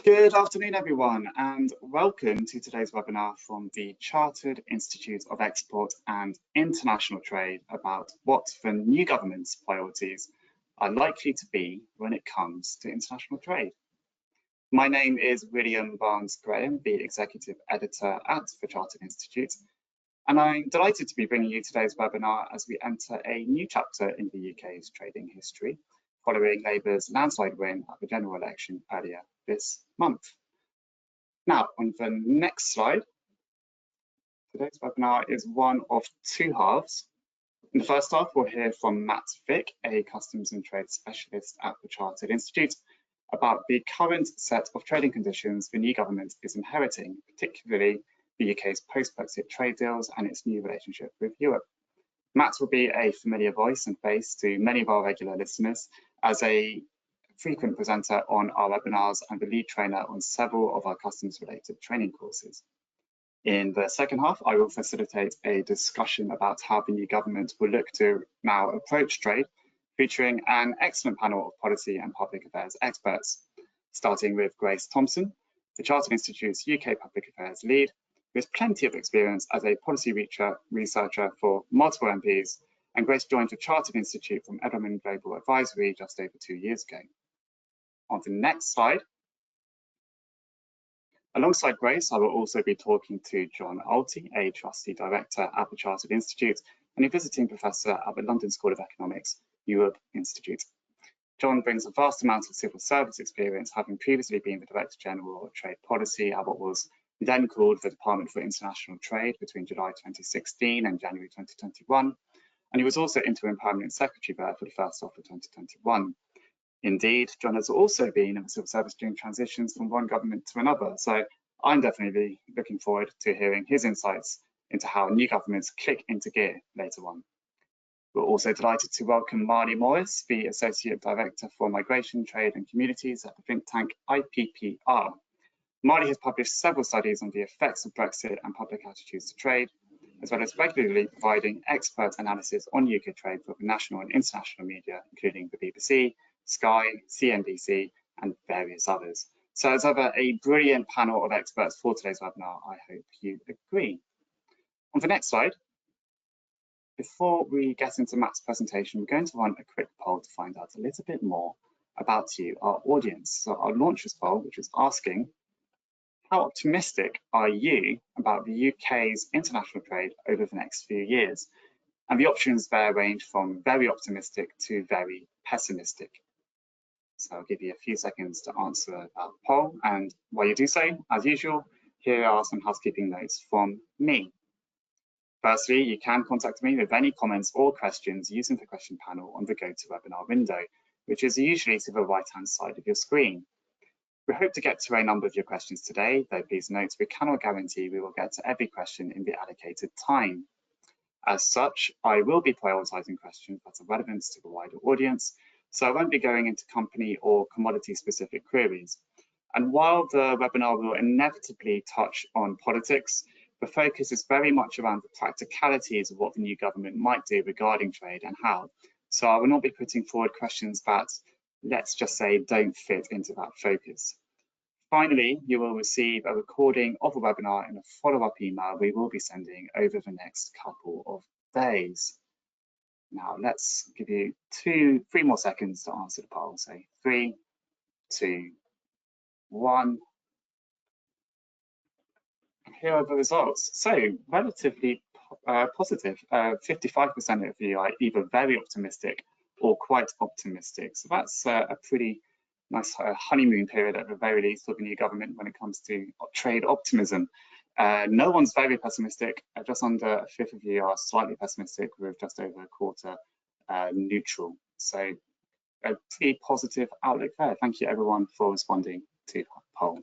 Good afternoon, everyone, and welcome to today's webinar from the Chartered Institute of Export and International Trade about what the new government's priorities are likely to be when it comes to international trade. My name is William Barnes-Graham, the Executive Editor at the Chartered Institute, and I'm delighted to be bringing you today's webinar as we enter a new chapter in the UK's trading history, following Labour's landslide win at the general election earlier this month. Now, on the next slide, today's webinar is one of two halves. In the first half, we'll hear from Matt Vick, a customs and trade specialist at the Chartered Institute, about the current set of trading conditions the new government is inheriting, particularly the UK's post-Brexit trade deals and its new relationship with Europe. Matt will be a familiar voice and face to many of our regular listeners as a frequent presenter on our webinars and the lead trainer on several of our customs-related training courses. In the second half, I will facilitate a discussion about how the new government will look to now approach trade, featuring an excellent panel of policy and public affairs experts, starting with Grace Thompson, the Chartered Institute's UK Public Affairs lead, who has plenty of experience as a policy researcher for multiple MPs, and Grace joined the Chartered Institute from Edelman Global Advisory just over 2 years ago. On the next slide, alongside Grace, I will also be talking to John Alty, a Trustee Director at the Chartered Institute and a visiting professor at the London School of Economics, Europe Institute. John brings a vast amount of civil service experience, having previously been the Director General of Trade Policy at what was then called the Department for International Trade between July 2016 and January 2021, and he was also interim permanent secretary there for the first half of 2021. Indeed, John has also been in the civil service during transitions from one government to another, so I'm definitely looking forward to hearing his insights into how new governments click into gear later on. We're also delighted to welcome Marnie Morris, the Associate Director for Migration, Trade and Communities at the think tank IPPR. Marnie has published several studies on the effects of Brexit and public attitudes to trade, as well as regularly providing expert analysis on UK trade for the national and international media, including the BBC, Sky, CNBC, and various others. So as ever, a brilliant panel of experts for today's webinar. I hope you agree. On the next slide, before we get into Matt's presentation, we're going to run a quick poll to find out a little bit more about you, our audience. So I'll launch this poll, which is asking, how optimistic are you about the UK's international trade over the next few years? And the options there range from very optimistic to very pessimistic. So I'll give you a few seconds to answer that poll. And while you do so, as usual, here are some housekeeping notes from me. Firstly, you can contact me with any comments or questions using the question panel on the GoToWebinar window, which is usually to the right-hand side of your screen. We hope to get to a number of your questions today, though please note we cannot guarantee we will get to every question in the allocated time. As such, I will be prioritising questions that are relevant to the wider audience, so I won't be going into company or commodity-specific queries. And while the webinar will inevitably touch on politics, the focus is very much around the practicalities of what the new government might do regarding trade and how. So I will not be putting forward questions that, let's just say, don't fit into that focus. Finally, you will receive a recording of the webinar in a follow-up email we will be sending over the next couple of days. Now let's give you 3 more seconds to answer the poll. So 3, 2, 1. Here are the results. So relatively positive. 55% of you are either very optimistic or quite optimistic. So that's a pretty nice honeymoon period at the very least for the new government when it comes to trade optimism. No one's very pessimistic. Just under a fifth of you are slightly pessimistic, with just over a quarter neutral. So a pretty positive outlook there. Thank you everyone for responding to the poll.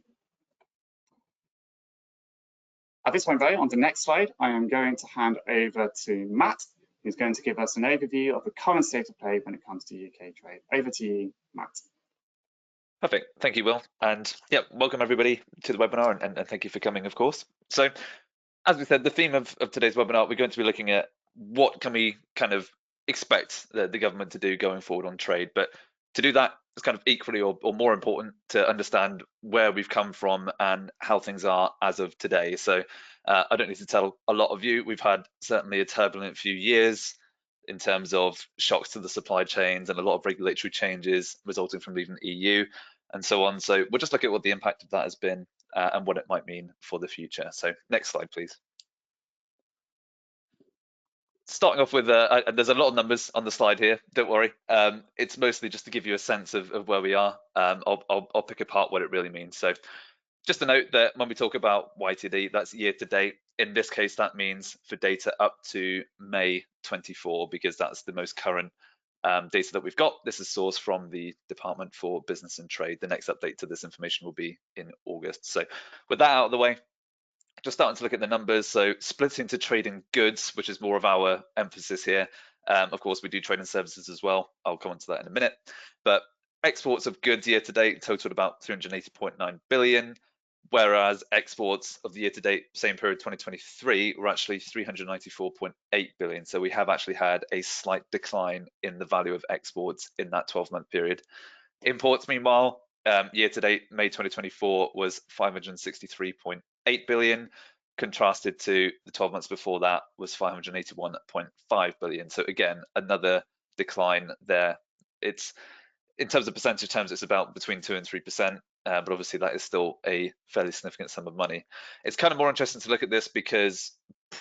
At this point though, on the next slide, I am going to hand over to Matt, who's going to give us an overview of the current state of play when it comes to UK trade. Over to you, Matt. Perfect. Thank you, Will. And yeah, welcome everybody to the webinar, and thank you for coming, of course. So as we said, the theme of today's webinar, we're going to be looking at what can we kind of expect the government to do going forward on trade. But To do that, it's kind of equally or more important to understand where we've come from and how things are as of today. So I don't need to tell a lot of you, we've had certainly a turbulent few years in terms of shocks to the supply chains and a lot of regulatory changes resulting from leaving the EU and so on. So we'll just look at what the impact of that has been and what it might mean for the future. So next slide, please. Starting off with, there's a lot of numbers on the slide here, don't worry. It's mostly just to give you a sense of where we are. I'll pick apart what it really means. So just to note that when we talk about YTD, that's year to date. In this case, that means for data up to May 24, because that's the most current data that we've got. This is sourced from the Department for Business and Trade. The next update to this information will be in August. So with that out of the way, just starting to look at the numbers. So split into trading goods, which is more of our emphasis here. Of course, we do trading services as well. I'll come on to that in a minute. But exports of goods year to date totaled about 380.9 billion, whereas exports of the year to date, same period 2023, were actually 394.8 billion. So we have actually had a slight decline in the value of exports in that 12-month period. Imports, meanwhile, year to date, May 2024 was 563.8 billion, contrasted to the 12 months before that was 581.5 billion. So again, another decline there. It's in terms of percentage terms, it's about between 2 and 3%, but obviously that is still a fairly significant sum of money. It's kind of more interesting to look at this because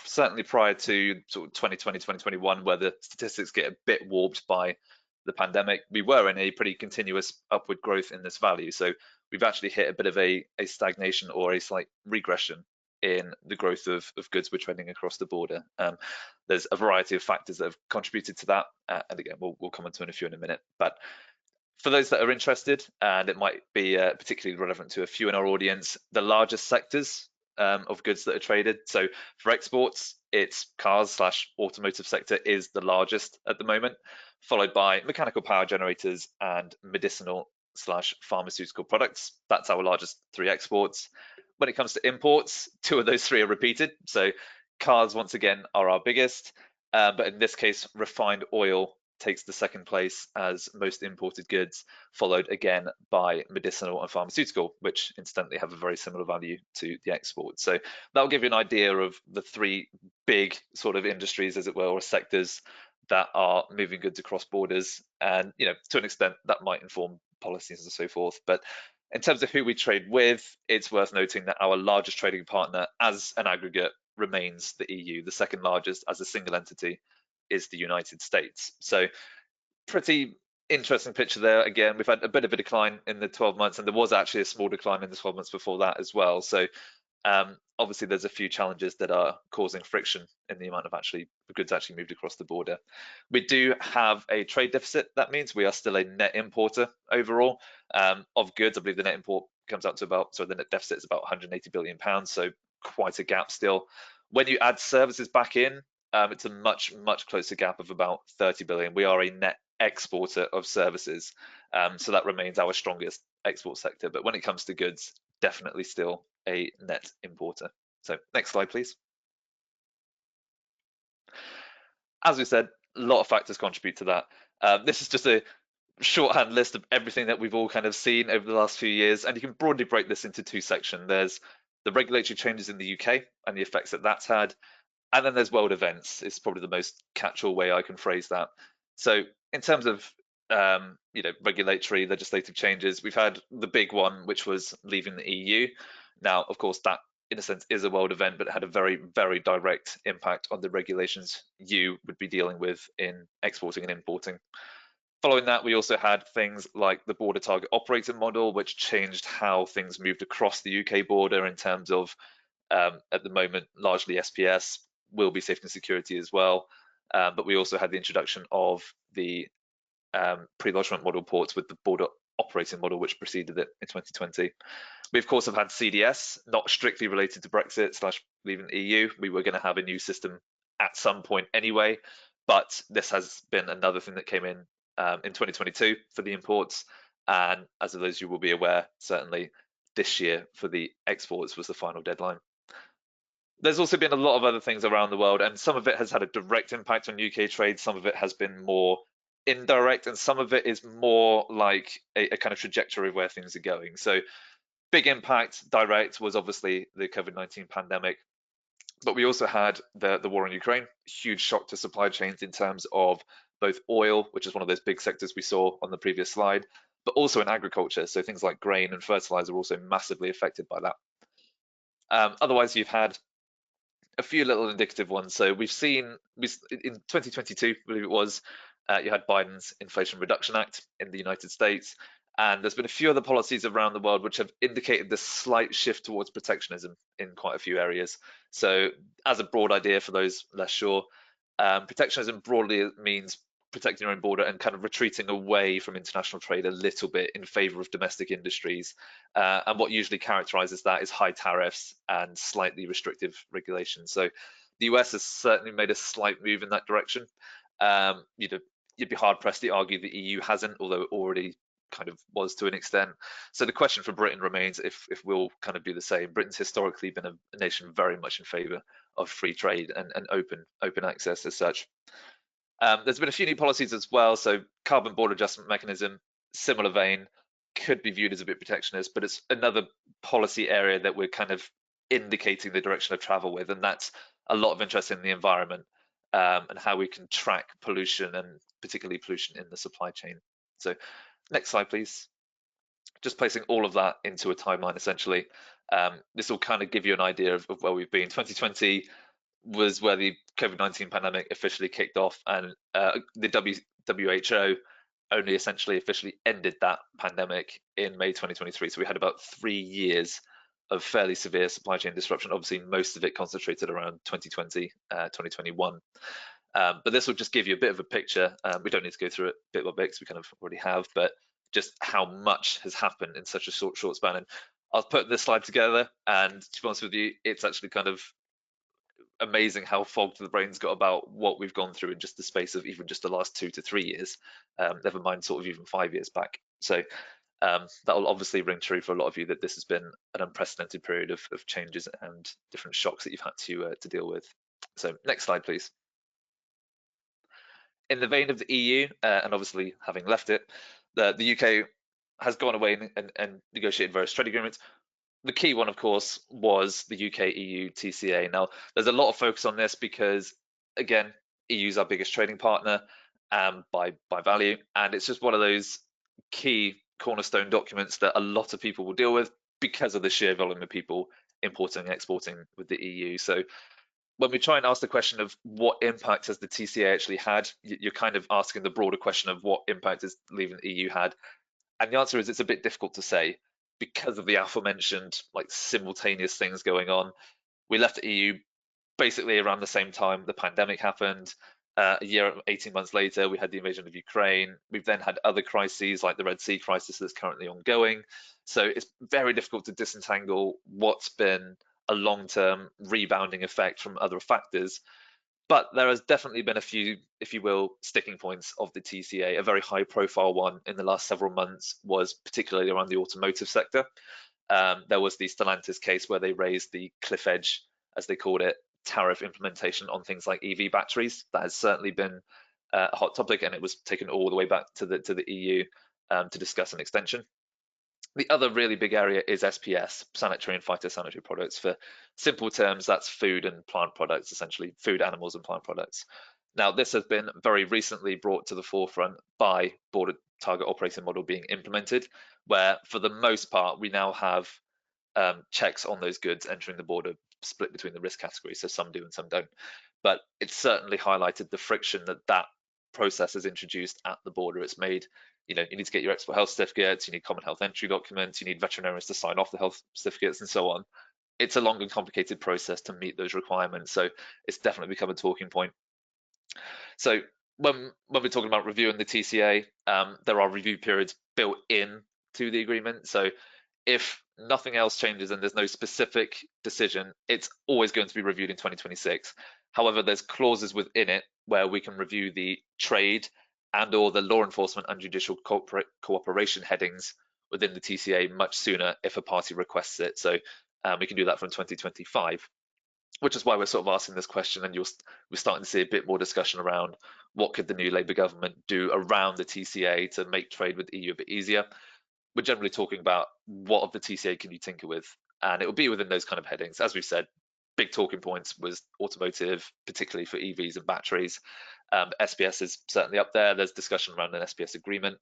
certainly prior to sort of 2020, 2021, where the statistics get a bit warped by the pandemic, we were in a pretty continuous upward growth in this value. So we've actually hit a bit of a stagnation or a slight regression in the growth of goods we're trading across the border. There's a variety of factors that have contributed to that, and again, we'll come on to a few in a minute. But for those that are interested, and it might be particularly relevant to a few in our audience, the largest sectors of goods that are traded. So for exports, it's cars/automotive sector is the largest at the moment, followed by mechanical power generators and medicinal/pharmaceutical products. That's our largest three exports. When it comes to imports, two of those three are repeated. So cars, once again, are our biggest, but in this case, refined oil takes the second place as most imported goods, followed again by medicinal and pharmaceutical, which incidentally have a very similar value to the export. So that'll give you an idea of the three big sort of industries, as it were, or sectors that are moving goods across borders. And, you know, to an extent, that might inform policies and so forth. But in terms of who we trade with, it's worth noting that our largest trading partner as an aggregate remains the EU. The second largest as a single entity is the United States. So pretty interesting picture there. Again, we've had a bit of a decline in the 12 months, and there was actually a small decline in the 12 months before that as well. So obviously there's a few challenges that are causing friction in the amount of the goods actually moved across the border. We do have a trade deficit. That means we are still a net importer overall of goods. I believe the net import comes out to the net deficit is about 180 billion pounds. So quite a gap still. When you add services back in, it's a much closer gap of about 30 billion. We are a net exporter of services, so that remains our strongest export sector. But when it comes to goods, definitely still a net importer. So next slide, please. As we said, a lot of factors contribute to that. This is just a shorthand list of everything that we've all kind of seen over the last few years, and you can broadly break this into two sections. There's the regulatory changes in the UK and the effects that that's had, and then there's world events. It's probably the most catch-all way I can phrase that. So in terms of regulatory legislative changes, we've had the big one, which was leaving the EU. Now, of course, that in a sense is a world event, but it had a very direct impact on the regulations you would be dealing with in exporting and importing. Following that, we also had things like the border target operating model, which changed how things moved across the UK border in terms of, at the moment, largely SPS, will be safety and security as well. But we also had the introduction of the pre-lodgement model ports with the border operating model, which preceded it in 2020. We, of course, have had CDS, not strictly related to Brexit/leaving the EU. We were going to have a new system at some point anyway, but this has been another thing that came in 2022 for the imports. And as those you will be aware, certainly this year for the exports was the final deadline. There's also been a lot of other things around the world, and some of it has had a direct impact on UK trade. Some of it has been more indirect, and some of it is more like a kind of trajectory of where things are going. So big impact direct was obviously the COVID-19 pandemic, but we also had the war in Ukraine, huge shock to supply chains in terms of both oil, which is one of those big sectors we saw on the previous slide, but also in agriculture. So things like grain and fertilizer are also massively affected by that. Otherwise, you've had a few little indicative ones. So we've seen in 2022, I believe it was, you had Biden's Inflation Reduction Act in the United States, and there's been a few other policies around the world which have indicated this slight shift towards protectionism in quite a few areas. So as a broad idea for those less sure, protectionism broadly means protecting your own border and kind of retreating away from international trade a little bit in favor of domestic industries. And what usually characterizes that is high tariffs and slightly restrictive regulations. So the US has certainly made a slight move in that direction. You'd be hard pressed to argue the EU hasn't, although it already kind of was to an extent. So the question for Britain remains if we'll kind of do the same. Britain's historically been a nation very much in favor of free trade and open access as such. There's been a few new policies as well. So carbon border adjustment mechanism, similar vein, could be viewed as a bit protectionist, but it's another policy area that we're kind of indicating the direction of travel with, and that's a lot of interest in the environment and how we can track pollution, and particularly pollution in the supply chain. So next slide, please. Just placing all of that into a timeline, essentially. This will kind of give you an idea of where we've been. 2020 was where the COVID-19 pandemic officially kicked off, and the WHO only essentially officially ended that pandemic in May 2023. So we had about 3 years of fairly severe supply chain disruption, obviously most of it concentrated around 2020, 2021. But this will just give you a bit of a picture. We don't need to go through it bit by bit because we kind of already have, but just how much has happened in such a short span. And I'll put this slide together, and to be honest with you, it's actually kind of amazing how fogged the brain's got about what we've gone through in just the space of even just the last 2 to 3 years, never mind sort of even 5 years back. So that will obviously ring true for a lot of you that this has been an unprecedented period of changes and different shocks that you've had to deal with. So next slide, please. In the vein of the EU, and obviously having left it, the UK has gone away and negotiated various trade agreements. The key one, of course, was the UK-EU TCA. Now, there's a lot of focus on this because, again, EU is our biggest trading partner by value, and it's just one of those key cornerstone documents that a lot of people will deal with because of the sheer volume of people importing and exporting with the EU. So when we try and ask the question of what impact has the TCA actually had, you're kind of asking the broader question of what impact has leaving the EU had. And the answer is it's a bit difficult to say because of the aforementioned like simultaneous things going on. We left the EU basically around the same time the pandemic happened. A year, 18 months later, we had the invasion of Ukraine. We've then had other crises like the Red Sea crisis that's currently ongoing. So it's very difficult to disentangle what's been a long-term rebounding effect from other factors. But there has definitely been a few, if you will, sticking points of the TCA. A very high profile one in the last several months was particularly around the automotive sector. There was the Stellantis case where they raised the cliff edge, as they called it, tariff implementation on things like EV batteries. That has certainly been a hot topic, and it was taken all the way back to the EU to discuss an extension. The other really big area is SPS, sanitary and phytosanitary products. For simple terms, that's food and plant products, essentially food, animals and plant products. Now, this has been very recently brought to the forefront by border target operating model being implemented, where for the most part, we now have checks on those goods entering the border split between the risk categories. So some do and some don't. But it's certainly highlighted the friction that process has introduced at the border. It's made, you need to get your export health certificates, you need common health entry documents, you need veterinarians to sign off the health certificates and so on. It's a long and complicated process to meet those requirements. So it's definitely become a talking point. So when we're talking about reviewing the TCA, there are review periods built in to the agreement. So if nothing else changes and there's no specific decision, it's always going to be reviewed in 2026. However, there's clauses within it where we can review the trade and or the law enforcement and judicial cooperation headings within the TCA much sooner if a party requests it. So we can do that from 2025, which is why we're sort of asking this question, and we're starting to see a bit more discussion around what could the new Labour government do around the TCA to make trade with the EU a bit easier. We're generally talking about what of the TCA can you tinker with, and it will be within those kind of headings. As we've said, big talking points was automotive, particularly for EVs and batteries. SPS is certainly up there. There's discussion around an SPS agreement.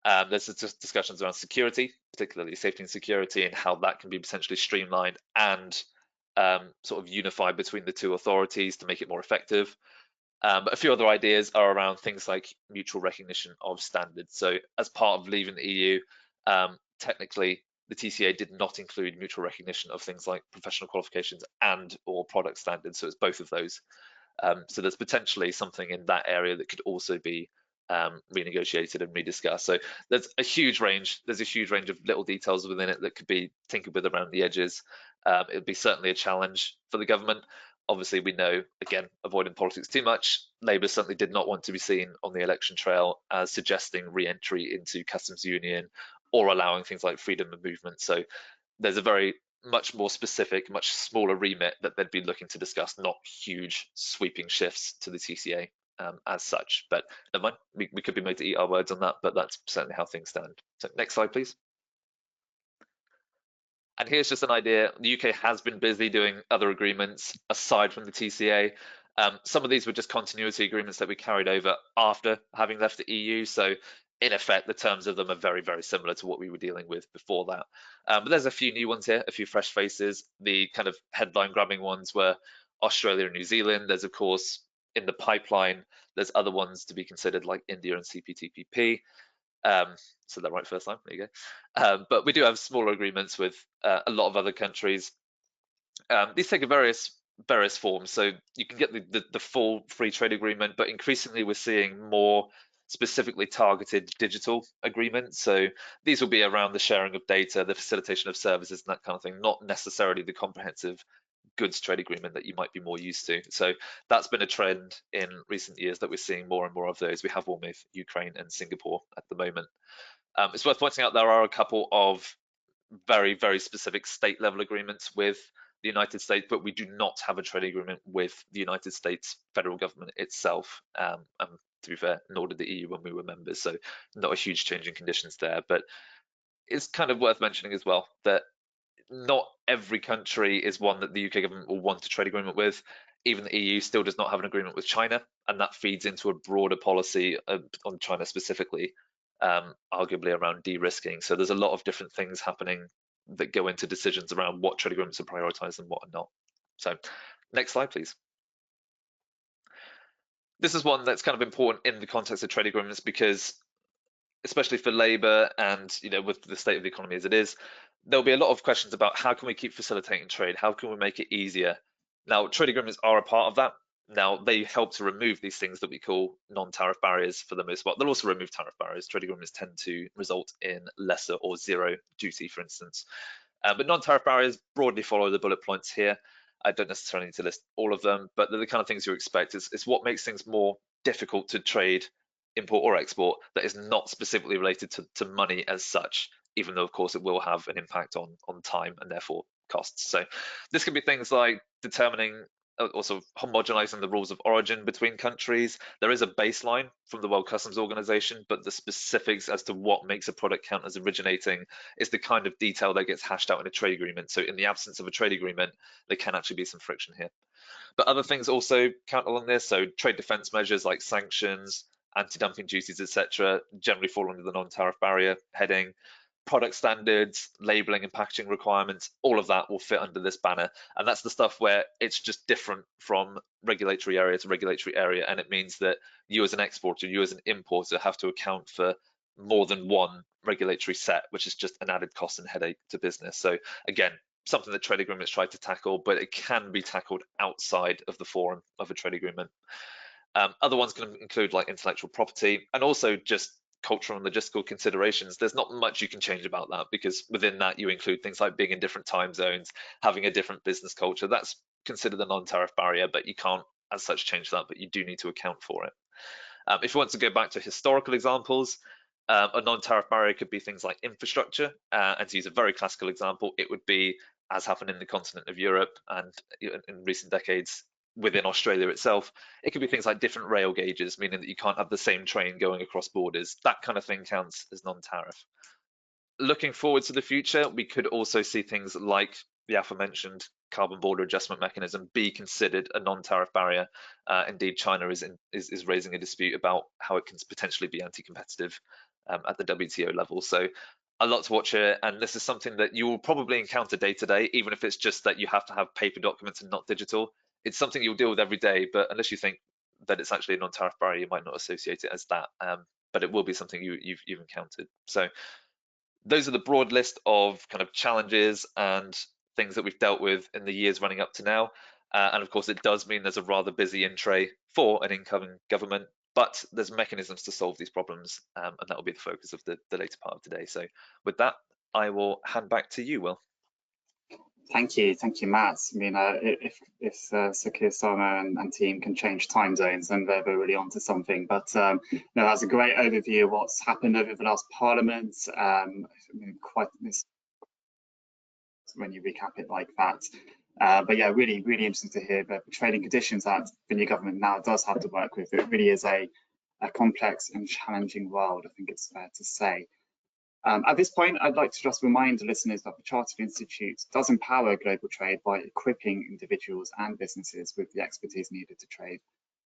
There's just discussions around security, particularly safety and security, and how that can be potentially streamlined and sort of unified between the two authorities to make it more effective. But a few other ideas are around things like mutual recognition of standards. So as part of leaving the EU, technically the TCA did not include mutual recognition of things like professional qualifications and or product standards. So it's both of those. So there's potentially something in that area that could also be renegotiated and rediscussed. So there's a huge range. There's a huge range of little details within it that could be tinkered with around the edges. It would be certainly a challenge for the government. Obviously, we know, again, avoiding politics too much, Labour certainly did not want to be seen on the election trail as suggesting re-entry into customs union or allowing things like freedom of movement. So there's a very much more specific, much smaller remit that they'd be looking to discuss, not huge sweeping shifts to the TCA as such. But never mind, we could be made to eat our words on that, but that's certainly how things stand. So next slide, please. And here's just an idea. The UK has been busy doing other agreements aside from the TCA. Some of these were just continuity agreements that we carried over after having left the EU. So in effect, the terms of them are very, very similar to what we were dealing with before that. But there's a few new ones here, a few fresh faces. The kind of headline grabbing ones were Australia and New Zealand. There's, of course, in the pipeline, there's other ones to be considered like India and CPTPP. So that right first time, there you go. But we do have smaller agreements with a lot of other countries. These take various forms. So you can get the full free trade agreement, but increasingly we're seeing more specifically targeted digital agreements. So these will be around the sharing of data, the facilitation of services, and that kind of thing, not necessarily the comprehensive goods trade agreement that you might be more used to. So that's been a trend in recent years that we're seeing more and more of those. We have one with Ukraine and Singapore at the moment. It's worth pointing out there are a couple of very, very specific state level agreements with the United States, but we do not have a trade agreement with the United States federal government itself. And to be fair, nor did the EU when we were members, so not a huge change in conditions there. But it's kind of worth mentioning as well that not every country is one that the UK government will want a trade agreement with. Even the EU still does not have an agreement with China, and that feeds into a broader policy on China specifically, arguably around de-risking. So there's a lot of different things happening that go into decisions around what trade agreements are prioritised and what are not. So next slide, please. This is one that's kind of important in the context of trade agreements because especially for Labour and with the state of the economy as it is, there'll be a lot of questions about how can we keep facilitating trade? How can we make it easier? Now, trade agreements are a part of that. Now, they help to remove these things that we call non-tariff barriers for the most part. They'll also remove tariff barriers. Trade agreements tend to result in lesser or zero duty, for instance. But non-tariff barriers broadly follow the bullet points here. I don't necessarily need to list all of them, but they're the kind of things you expect. It's what makes things more difficult to trade, import or export that is not specifically related to money as such, even though of course it will have an impact on time and therefore costs. So this could be things like determining also homogenizing the rules of origin between countries. There is a baseline from the World Customs Organization, but the specifics as to what makes a product count as originating is the kind of detail that gets hashed out in a trade agreement. So in the absence of a trade agreement, there can actually be some friction here. But other things also count along this. So trade defense measures like sanctions, anti-dumping duties, etc., generally fall under the non-tariff barrier heading. Product standards, labeling and packaging requirements, all of that will fit under this banner. And that's the stuff where it's just different from regulatory area to regulatory area. And it means that you as an exporter, you as an importer have to account for more than one regulatory set, which is just an added cost and headache to business. So again, something that trade agreements try to tackle, but it can be tackled outside of the forum of a trade agreement. Other ones can include like intellectual property and also just cultural and logistical considerations. There's not much you can change about that because within that you include things like being in different time zones, having a different business culture. That's considered a non-tariff barrier, but you can't as such change that, but you do need to account for it. If you want to go back to historical examples, a non-tariff barrier could be things like infrastructure, and to use a very classical example, it would be, as happened in the continent of Europe and in recent decades, within Australia itself. It could be things like different rail gauges, meaning that you can't have the same train going across borders. That kind of thing counts as non-tariff. Looking forward to the future, we could also see things like the aforementioned carbon border adjustment mechanism be considered a non-tariff barrier. Indeed, China is raising a dispute about how it can potentially be anti-competitive at the WTO level. So a lot to watch here, and this is something that you will probably encounter day to day, even if it's just that you have to have paper documents and not digital. It's something you'll deal with every day, but unless you think that it's actually a non-tariff barrier, you might not associate it as that. But it will be something you've encountered. So those are the broad list of kind of challenges and things that we've dealt with in the years running up to now. And of course, it does mean there's a rather busy in tray for an incoming government, but there's mechanisms to solve these problems, and that will be the focus of the later part of today. So with that, I will hand back to you, Will. Thank you, Matt. I mean, if Sir Keir Starmer and team can change time zones, then they're really onto something. But no, that's a great overview of what's happened over the last Parliament. I mean, quite this when you recap it like that. But yeah, really interesting to hear the trading conditions that the new government now does have to work with. It really is a complex and challenging world, I think it's fair to say. At this point, I'd like to just remind listeners that the Chartered Institute does empower global trade by equipping individuals and businesses with the expertise needed to trade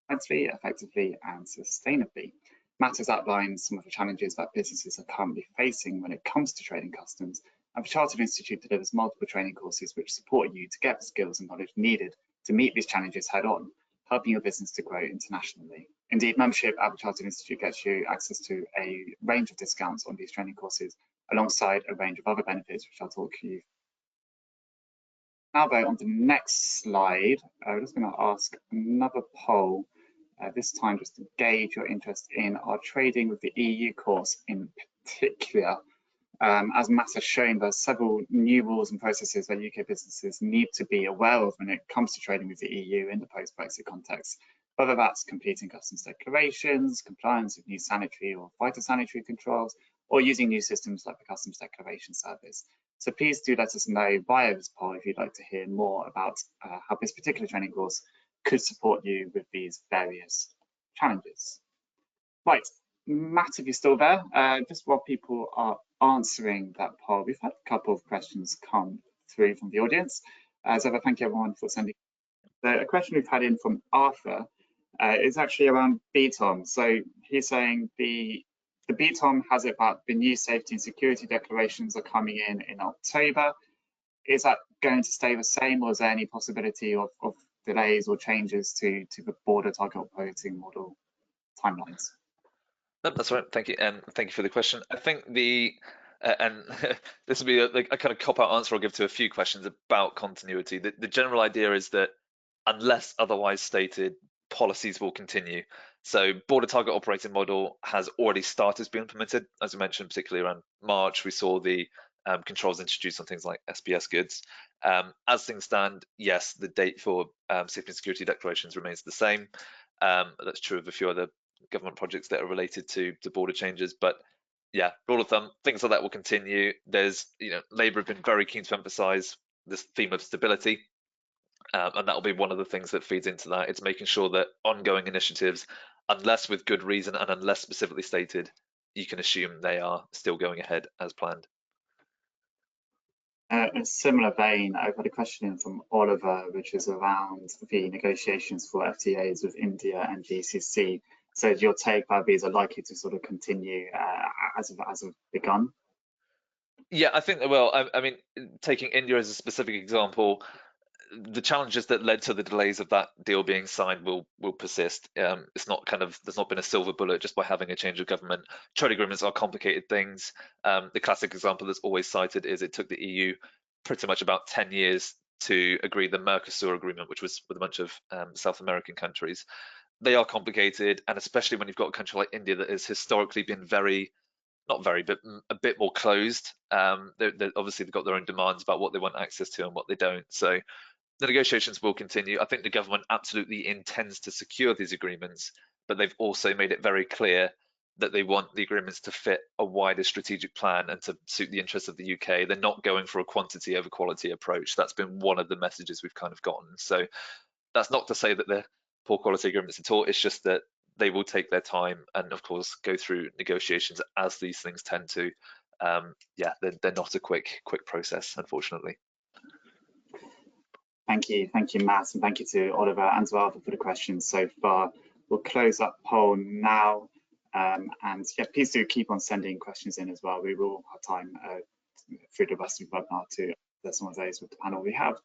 sensibly, effectively, and sustainably. Matt has outlined some of the challenges that businesses are currently facing when it comes to trading customs, and the Chartered Institute delivers multiple training courses which support you to get the skills and knowledge needed to meet these challenges head on, helping your business to grow internationally. Indeed, membership at the Chartered Institute gets you access to a range of discounts on these training courses, alongside a range of other benefits, which I'll talk to you. Now, though, on the next slide, we're just going to ask another poll, this time just to gauge your interest in our trading with the EU course in particular. As Matt has shown, there's several new rules and processes that UK businesses need to be aware of when it comes to trading with the EU in the post-Brexit context, whether that's completing customs declarations, compliance with new sanitary or phytosanitary controls, or using new systems like the Customs Declaration Service. So please do let us know via this poll if you'd like to hear more about how this particular training course could support you with these various challenges. Right, Matt, if you're still there, just while people are answering that poll, we've had a couple of questions come through from the audience. So thank you everyone for sending. A question we've had in from Arthur is actually around BTOM. So he's saying the BTOM has it that the new safety and security declarations are coming in October. Is that going to stay the same, or is there any possibility of delays or changes to the border target operating model timelines? No, that's right. Thank you, and thank you for the question. I think and this will be a kind of cop-out answer I'll give to a few questions about continuity. The general idea is that unless otherwise stated, policies will continue. So border target operating model has already started to be implemented. As I mentioned, particularly around March, we saw the controls introduced on things like SPS goods. As things stand, yes, the date for safety and security declarations remains the same. That's true of a few other government projects that are related to border changes, but yeah, rule of thumb, things like that will continue. There's, Labour have been very keen to emphasise this theme of stability, and that will be one of the things that feeds into that. It's making sure that ongoing initiatives, unless with good reason and unless specifically stated, you can assume they are still going ahead as planned. In a similar vein, I've had a question in from Oliver, which is around the negotiations for FTAs with India and GCC. So your take that these are likely to sort of continue as have begun? Yeah, I think, well, I mean, taking India as a specific example, the challenges that led to the delays of that deal being signed will persist. It's not there's not been a silver bullet just by having a change of government. Trade agreements are complicated things. The classic example that's always cited is it took the EU pretty much about 10 years to agree the Mercosur agreement, which was with a bunch of South American countries. They are complicated, and especially when you've got a country like India that has historically been but a bit more closed. Obviously, they've got their own demands about what they want access to and what they don't. So the negotiations will continue. I think the government absolutely intends to secure these agreements, but they've also made it very clear that they want the agreements to fit a wider strategic plan and to suit the interests of the UK. They're not going for a quantity over quality approach. That's been one of the messages we've kind of gotten. So That's not to say that they're poor quality agreements at all. It's just that they will take their time and, of course, go through negotiations as these things tend to. Yeah, they're not a quick process, unfortunately. Thank you, Matt, and thank you to Oliver and to Arthur for the questions so far. We'll close up poll now, and yeah, please do keep on sending questions in as well. We will have time through the rest of the webinar to answer some of those with the panel we have.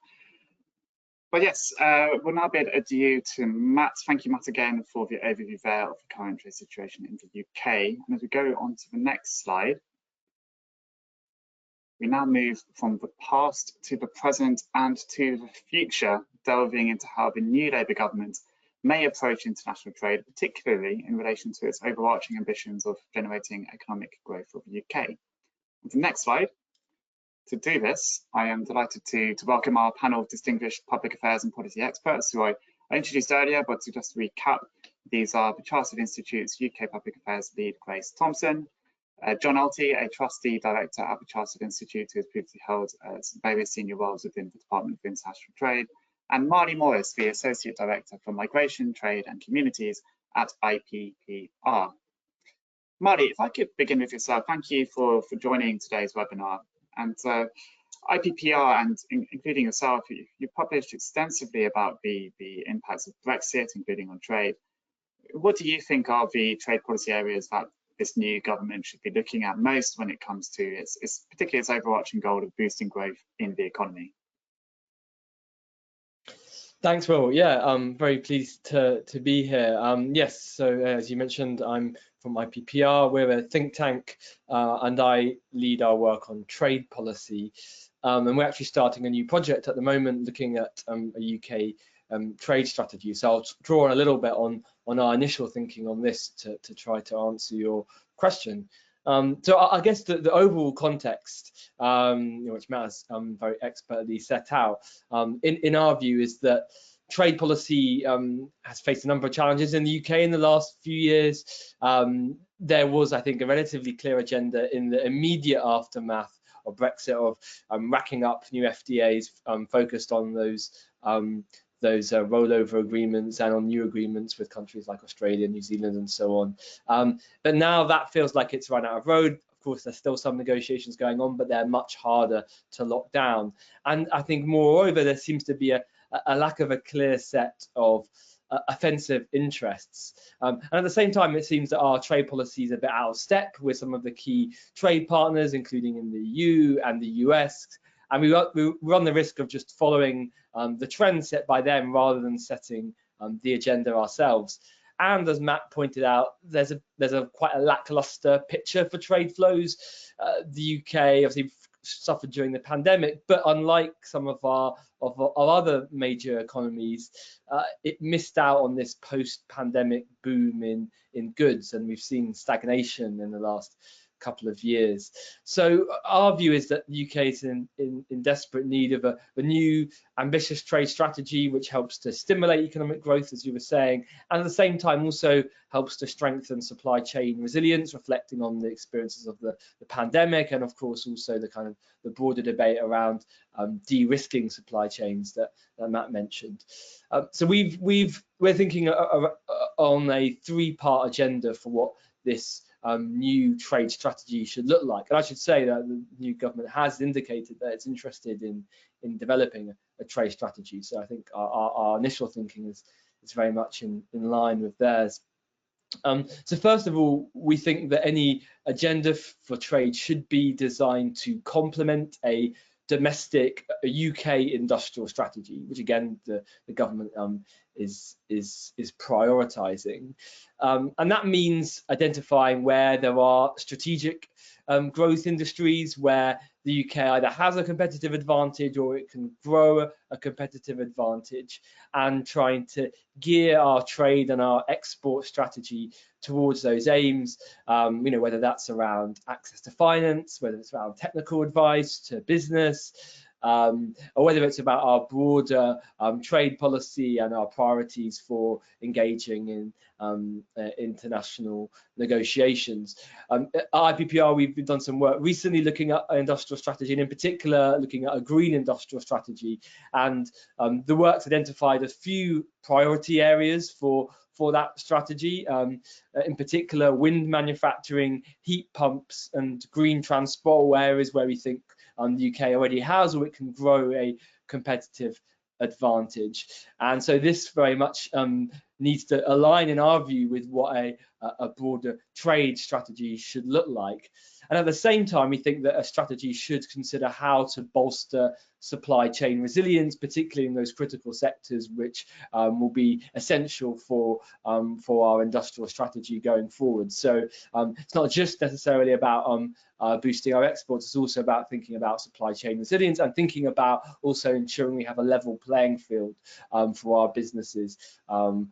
But yes, we'll now bid adieu to Matt. Thank you, Matt, again for the overview there of the current trade situation in the UK. And as we go on to the next slide, we now move from the past to the present and to the future, delving into how the new Labour government may approach international trade, particularly in relation to its overarching ambitions of generating economic growth for the UK. On the next slide, to do this, I am delighted to welcome our panel of distinguished public affairs and policy experts who I introduced earlier, but to just recap, these are the Chartered Institute's UK Public Affairs lead, Grace Thompson, John Alty, a trustee director at the Chartered Institute, who has previously held various senior roles within the Department of International Trade, and Marley Morris, the associate director for Migration, Trade and Communities at IPPR. Marley, if I could begin with yourself, thank you for joining today's webinar. And IPPR, and including yourself, you published extensively about the impacts of Brexit, including on trade. What do you think are the trade policy areas that this new government should be looking at most when it comes to particularly its overarching goal of boosting growth in the economy? Thanks, Will. Yeah, I'm very pleased to be here. Yes, so as you mentioned, I'm from IPPR. We're a think tank, and I lead our work on trade policy. And we're actually starting a new project at the moment looking at a UK trade strategy. So I'll draw on a little bit on our initial thinking on this to try to answer your question. So I guess the overall context, which Matt has very expertly set out, in our view, is that trade policy has faced a number of challenges in the UK in the last few years. There was, I think, a relatively clear agenda in the immediate aftermath of Brexit of racking up new FTAs focused on those rollover agreements and on new agreements with countries like Australia, New Zealand, and so on. But now that feels like it's run out of road. Of course, there's still some negotiations going on, but they're much harder to lock down. And I think, moreover, there seems to be a lack of a clear set of offensive interests. And at the same time, it seems that our trade policy is a bit out of step with some of the key trade partners, including in the EU and the US. And we run the risk of just following the trend set by them rather than setting the agenda ourselves. And as Matt pointed out, there's a quite a lackluster picture for trade flows. The UK obviously suffered during the pandemic, but unlike some of our other major economies, it missed out on this post-pandemic boom in goods, and we've seen stagnation in the last couple of years. So our view is that the UK is in desperate need of a new ambitious trade strategy, which helps to stimulate economic growth, as you were saying, and at the same time also helps to strengthen supply chain resilience, reflecting on the experiences of the pandemic, and of course also the broader debate around de-risking supply chains that Matt mentioned. So we're thinking on a three-part agenda for what this new trade strategy should look like. And I should say that the new government has indicated that it's interested in developing a trade strategy. So I think our initial thinking is very much in line with theirs. So first of all, we think that any agenda for trade should be designed to complement a domestic UK industrial strategy, which again the government is prioritising, and that means identifying where there are strategic growth industries where the UK either has a competitive advantage or it can grow a competitive advantage, and trying to gear our trade and our export strategy towards those aims, whether that's around access to finance, whether it's around technical advice to business, or whether it's about our broader trade policy and our priorities for engaging in international negotiations. At IPPR, we've done some work recently looking at industrial strategy, and in particular looking at a green industrial strategy. And the work's identified a few priority areas for that strategy, in particular wind manufacturing, heat pumps, and green transport areas where we think the UK already has, or it can grow a competitive advantage. And so this very much needs to align, in our view, with what a broader trade strategy should look like. And at the same time, we think that a strategy should consider how to bolster supply chain resilience, particularly in those critical sectors which will be essential for our industrial strategy going forward. So it's not just necessarily about boosting our exports, it's also about thinking about supply chain resilience and thinking about also ensuring we have a level playing field for our businesses and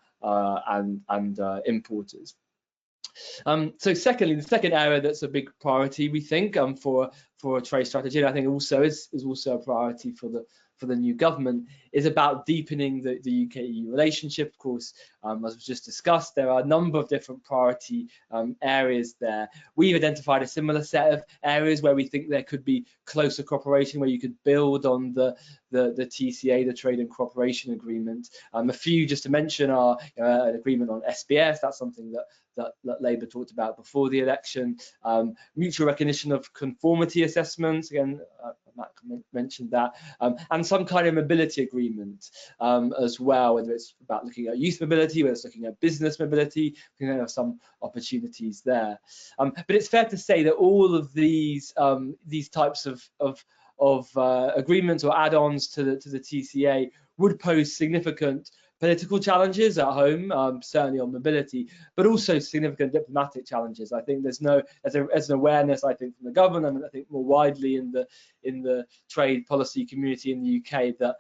importers. So secondly, the second area that's a big priority, we think, for a trade strategy, and I think also is also a priority for the new government, is about deepening the UK-EU relationship. Of course, as was just discussed, there are a number of different priority areas there. We've identified a similar set of areas where we think there could be closer cooperation, where you could build on the TCA, the Trade and Cooperation Agreement. A few, just to mention, are an agreement on SBS. That's something that Labour talked about before the election. Mutual recognition of conformity assessments, again, Matt mentioned that, and some kind of mobility agreement as well, whether it's about looking at youth mobility, whether it's looking at business mobility. We think there are some opportunities there. But it's fair to say that all of these types of agreements or add-ons to the TCA would pose significant political challenges at home, certainly on mobility, but also significant diplomatic challenges. I think there's an awareness, I think, from the government, and I think more widely in the trade policy community in the UK, that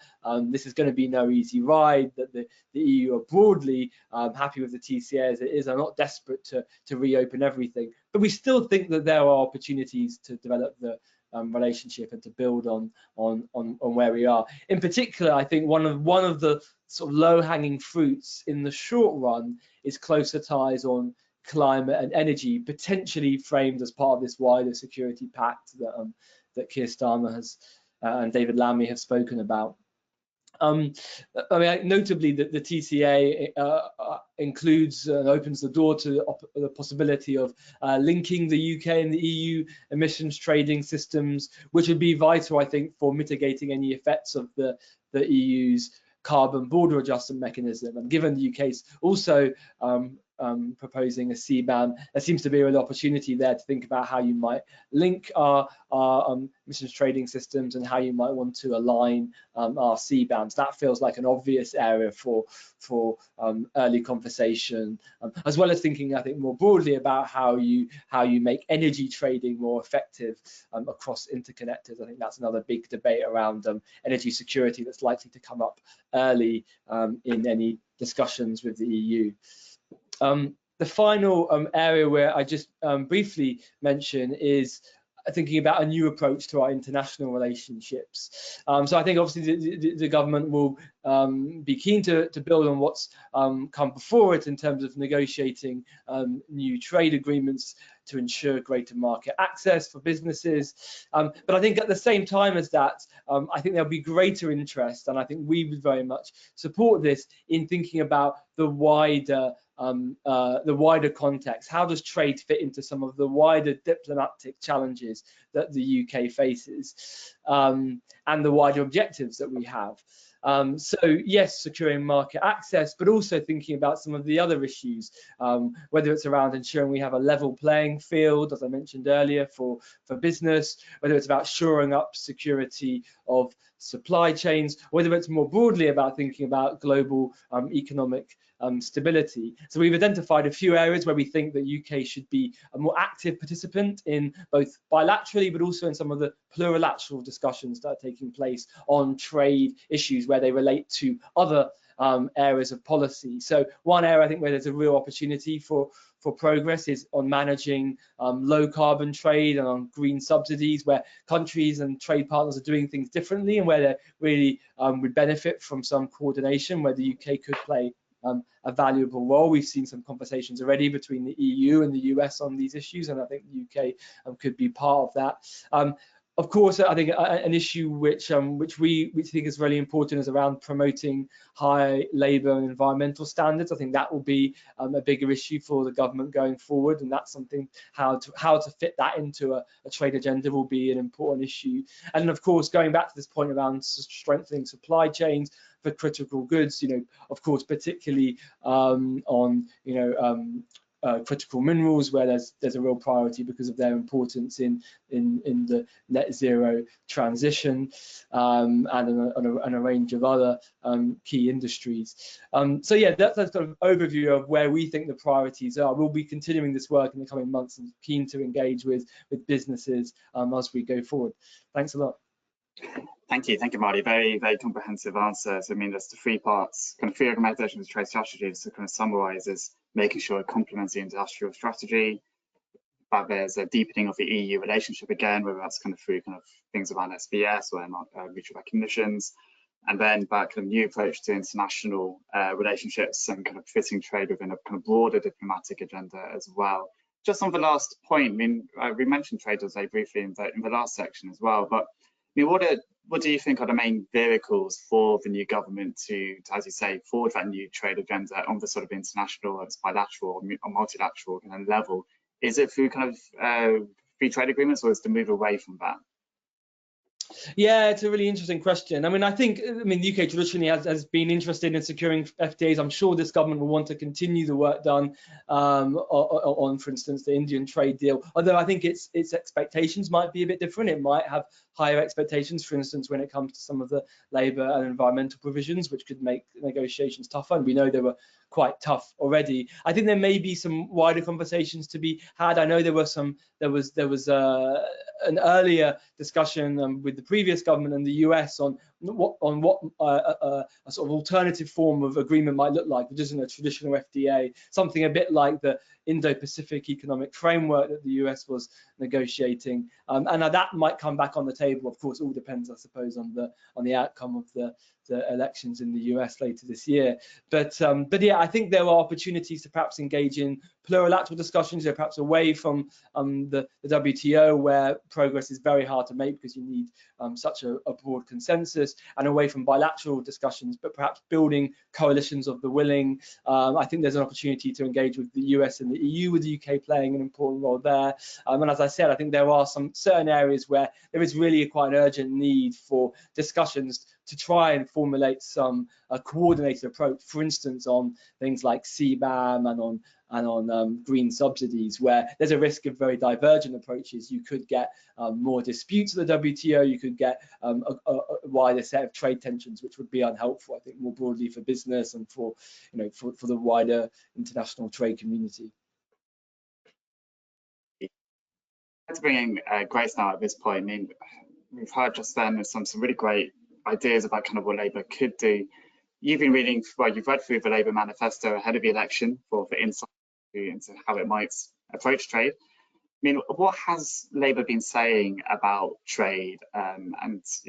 this is going to be no easy ride, that the EU are broadly happy with the TCA as it is, are not desperate to reopen everything. But we still think that there are opportunities to develop the relationship and to build on where we are. In particular, I think one of the sort of low-hanging fruits in the short run is closer ties on climate and energy, potentially framed as part of this wider security pact that Keir Starmer has and David Lammy have spoken about. I mean, notably, that the TCA includes and opens the door to the possibility of linking the UK and the EU emissions trading systems, which would be vital, I think, for mitigating any effects of the EU's carbon border adjustment mechanism. And given the UK's also proposing a CBAM, there seems to be an opportunity there to think about how you might link our emissions trading systems and how you might want to align our CBAMs. That feels like an obvious area for early conversation, as well as thinking, I think, more broadly about how you make energy trading more effective across interconnectors. I think that's another big debate around energy security that's likely to come up early in any discussions with the EU. The final area where I just briefly mention is thinking about a new approach to our international relationships. So I think obviously the government will be keen to build on what's come before it in terms of negotiating new trade agreements to ensure greater market access for businesses. But I think at the same time as that, I think there'll be greater interest, and I think we would very much support this, in thinking about the wider context. How does trade fit into some of the wider diplomatic challenges that the UK faces, and the wider objectives that we have? So yes, securing market access, but also thinking about some of the other issues, whether it's around ensuring we have a level playing field, as I mentioned earlier, for business, whether it's about shoring up security of supply chains, whether it's more broadly about thinking about global economic stability. So we've identified a few areas where we think that UK should be a more active participant in both bilaterally, but also in some of the plurilateral discussions that are taking place on trade issues where they relate to other areas of policy. So one area I think where there's a real opportunity for progress is on managing low carbon trade and on green subsidies, where countries and trade partners are doing things differently and where they really would benefit from some coordination, where the UK could play a valuable role. We've seen some conversations already between the EU and the US on these issues, and I think the UK could be part of that. Of course, I think an issue which we think is really important is around promoting high labour and environmental standards. I think that will be a bigger issue for the government going forward, and that's something how to fit that into a trade agenda will be an important issue. And of course, going back to this point around strengthening supply chains for critical goods, of course, particularly on critical minerals, where there's a real priority because of their importance in the net zero transition, and a range of other key industries. So yeah, that's kind of overview of where we think the priorities are. We'll be continuing this work in the coming months and keen to engage with businesses as we go forward. Thanks a lot. Thank you, Marty. Very, very comprehensive answers. I mean, there's the three parts, kind of three organisations of trade strategies to kind of summarise is making sure it complements the industrial strategy, but there's a deepening of the EU relationship again, whether that's kind of through kind of things around SBS or mutual recognitions, and then that kind of new approach to international relationships and kind of fitting trade within a kind of broader diplomatic agenda as well. Just on the last point, I mean, we mentioned trade very briefly in the last section as well, but I mean, what do you think are the main vehicles for the new government to, as you say, forward that new trade agenda on the sort of international, it's bilateral or multilateral kind of level? Is it through kind of free trade agreements, or is the move away from that? Yeah, it's a really interesting question. I mean, the UK traditionally has been interested in securing FTAs. I'm sure this government will want to continue the work done on, for instance, the Indian trade deal. Although I think its expectations might be a bit different. It might have higher expectations, for instance, when it comes to some of the labour and environmental provisions, which could make negotiations tougher. And we know they were quite tough already. I think there may be some wider conversations to be had. I know there was an earlier discussion with the previous government and the US on what a sort of alternative form of agreement might look like, which isn't a traditional FTA, something a bit like the Indo-Pacific Economic Framework that the US was negotiating, and that might come back on the table. Of course, it all depends, I suppose, on the outcome of the elections in the US later this year. But yeah, I think there are opportunities to perhaps engage in plurilateral discussions, perhaps away from the WTO, where progress is very hard to make because you need such a broad consensus, and away from bilateral discussions, but perhaps building coalitions of the willing. I think there's an opportunity to engage with the US and the EU, with the UK playing an important role there. And as I said, I think there are some certain areas where there is really quite an urgent need for discussions to try and formulate some coordinated approach, for instance, on things like CBAM and on green subsidies, where there's a risk of very divergent approaches. You could get more disputes at the WTO, you could get a wider set of trade tensions, which would be unhelpful, I think, more broadly for business and for the wider international trade community. Let's bring in Grace now at this point. I mean, we've heard just then some really great ideas about kind of what Labour could do. You've been reading, well, you've read through the Labour manifesto ahead of the election for insight into how it might approach trade. I mean, what has Labour been saying about trade? And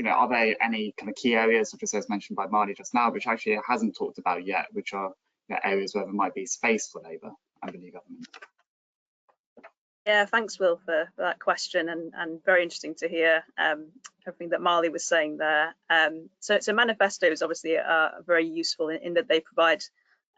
are there any kind of key areas, such as mentioned by Marty just now, which actually it hasn't talked about yet, which are areas where there might be space for Labour and the new government? Yeah, thanks, Will, for that question, and very interesting to hear everything that Marley was saying there. So manifestos obviously are very useful in that they provide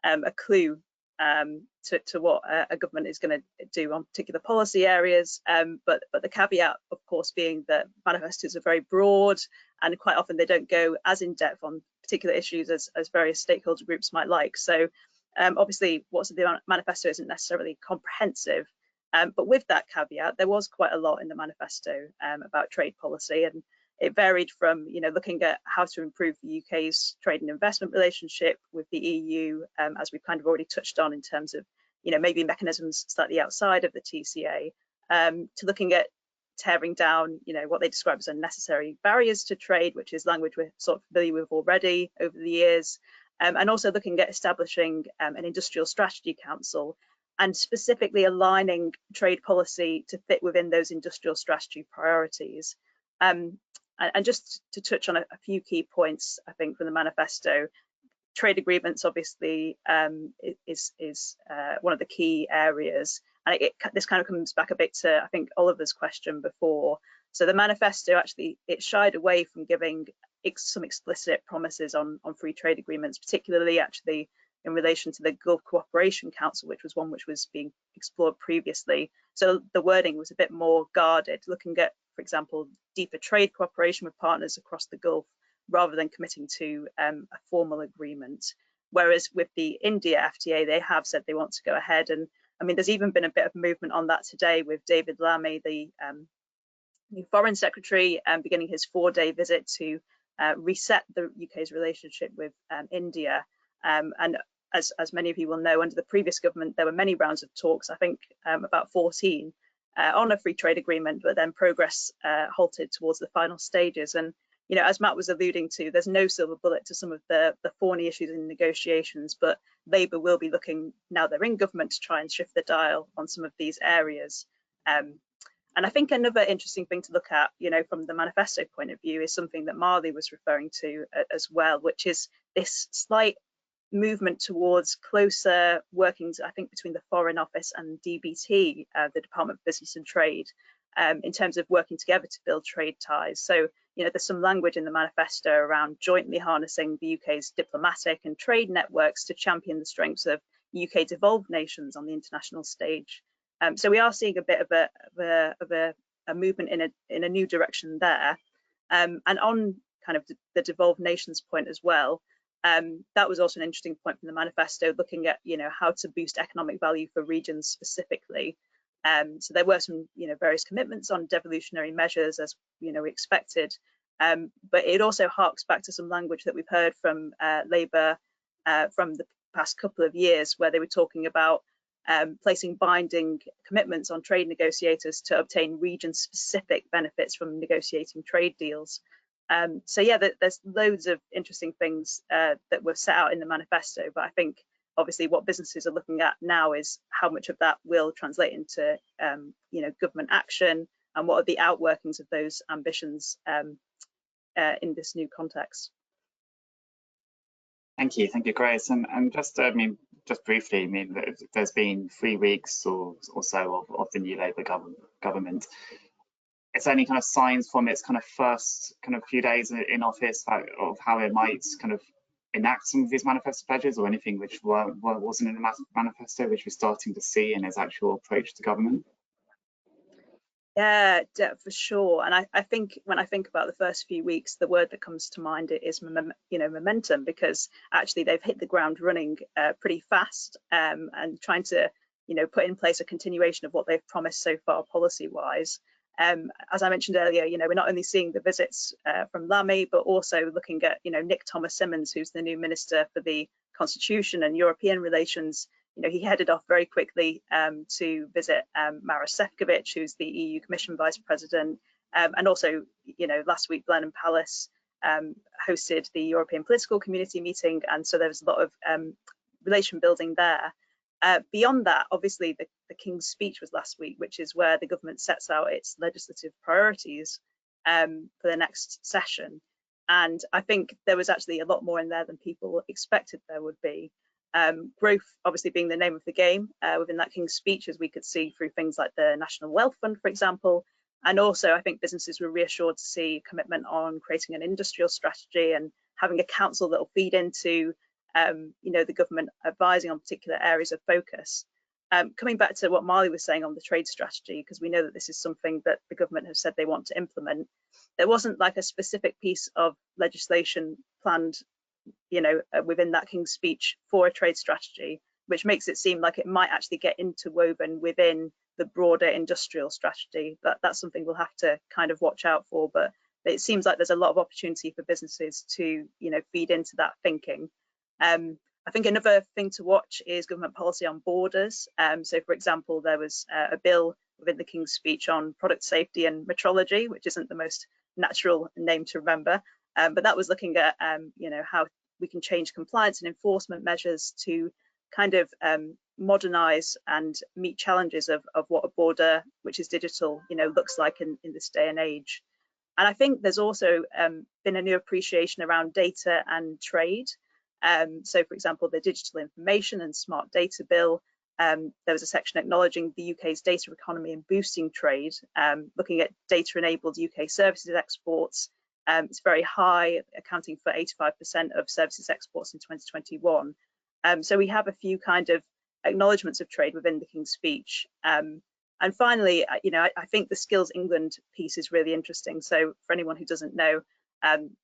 a clue to what a government is going to do on particular policy areas, but the caveat, of course, being that manifestos are very broad, and quite often they don't go as in depth on particular issues as various stakeholder groups might like. So obviously what's in the manifesto isn't necessarily comprehensive. But with that caveat, there was quite a lot in the manifesto about trade policy, and it varied from, looking at how to improve the UK's trade and investment relationship with the EU, as we've kind of already touched on in terms of, maybe mechanisms slightly outside of the TCA, to looking at tearing down, what they describe as unnecessary barriers to trade, which is language we're sort of familiar with already over the years, and also looking at establishing an industrial strategy council and specifically aligning trade policy to fit within those industrial strategy priorities. And just to touch on a few key points, I think, from the manifesto, trade agreements obviously is one of the key areas. And this kind of comes back a bit to, I think, Oliver's question before. So the manifesto actually, it shied away from giving some explicit promises on free trade agreements, particularly actually in relation to the Gulf Cooperation Council, which was one which was being explored previously. So the wording was a bit more guarded, looking at, for example, deeper trade cooperation with partners across the Gulf, rather than committing to a formal agreement. Whereas with the India FTA, they have said they want to go ahead. And I mean, there's even been a bit of movement on that today with David Lammy, the new Foreign Secretary, beginning his 4-day visit to reset the UK's relationship with India. And as many of you will know, under the previous government, there were many rounds of talks, I think about 14, on a free trade agreement, but then progress halted towards the final stages. And as Matt was alluding to, there's no silver bullet to some of the thorny issues in negotiations, but Labour will be looking, now they're in government, to try and shift the dial on some of these areas. And I think another interesting thing to look at, from the manifesto point of view, is something that Marley was referring to as well, which is this slight movement towards closer workings, I think, between the Foreign Office and DBT, the Department of Business and Trade, in terms of working together to build trade ties. So, there's some language in the manifesto around jointly harnessing the UK's diplomatic and trade networks to champion the strengths of UK devolved nations on the international stage. So we are seeing a bit of a movement in a new direction there. And on kind of the devolved nations point as well, that was also an interesting point from the manifesto, looking at how to boost economic value for regions specifically. So there were some various commitments on devolutionary measures, as we expected, but it also harks back to some language that we've heard from Labour from the past couple of years, where they were talking about placing binding commitments on trade negotiators to obtain region-specific benefits from negotiating trade deals. So yeah, there's loads of interesting things that were set out in the manifesto, but I think obviously what businesses are looking at now is how much of that will translate into government action, and what are the outworkings of those ambitions in this new context. Thank you, Grace. And just, just briefly, there's been 3 weeks or so of the new Labour government. Is there any kind of signs from its kind of first kind of few days in office of how it might kind of enact some of these manifesto pledges, or anything which wasn't in the manifesto, which we're starting to see in its actual approach to government? Yeah, for sure. And I think when I think about the first few weeks, the word that comes to mind is momentum, because actually they've hit the ground running pretty fast, and trying to put in place a continuation of what they've promised so far policy wise. As I mentioned earlier, we're not only seeing the visits from Lammy, but also looking at Nick Thomas-Symonds, who's the new Minister for the Constitution and European Relations. He headed off very quickly to visit Maros Sefcovic, who's the EU Commission Vice President, and also, last week Blenheim Palace hosted the European Political Community meeting, and so there was a lot of relation building there. Beyond that, obviously, the King's speech was last week, which is where the government sets out its legislative priorities for the next session. And I think there was actually a lot more in there than people expected there would be. Growth obviously being the name of the game within that King's speech, as we could see through things like the National Wealth Fund, for example. And also, I think businesses were reassured to see commitment on creating an industrial strategy and having a council that will feed into the government advising on particular areas of focus. Coming back to what Marley was saying on the trade strategy, because we know that this is something that the government have said they want to implement, there wasn't like a specific piece of legislation planned within that King's speech for a trade strategy, which makes it seem like it might actually get interwoven within the broader industrial strategy. But that's something we'll have to kind of watch out for. But it seems like there's a lot of opportunity for businesses to, feed into that thinking. I think another thing to watch is government policy on borders. So, for example, there was a bill within the King's Speech on product safety and metrology, which isn't the most natural name to remember, but that was looking at, how we can change compliance and enforcement measures to kind of modernize and meet challenges of what a border which is digital, looks like in this day and age. And I think there's also been a new appreciation around data and trade. So, for example, the Digital Information and Smart Data Bill, there was a section acknowledging the UK's data economy and boosting trade, looking at data-enabled UK services exports. It's very high, accounting for 85% of services exports in 2021. So we have a few kind of acknowledgements of trade within the King's Speech. And finally, I think the Skills England piece is really interesting. So for anyone who doesn't know,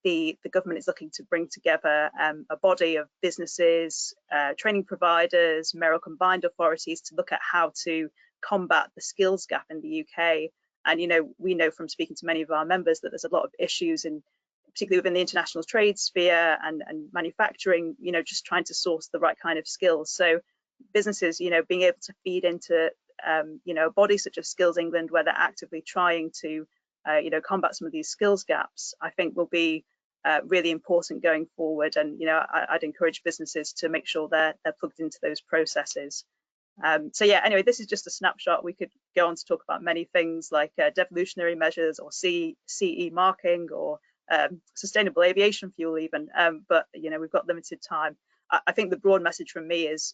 the government is looking to bring together a body of businesses, training providers, mayoral combined authorities to look at how to combat the skills gap in the UK. And we know from speaking to many of our members that there's a lot of issues, in particularly within the international trade sphere and manufacturing, just trying to source the right kind of skills. So businesses, being able to feed into a body such as Skills England, where they're actively trying to combat some of these skills gaps, I think will be really important going forward. And I'd encourage businesses to make sure they're plugged into those processes. So yeah, anyway, this is just a snapshot. We could go on to talk about many things like devolutionary measures or CE marking or sustainable aviation fuel even, but we've got limited time. I think the broad message from me is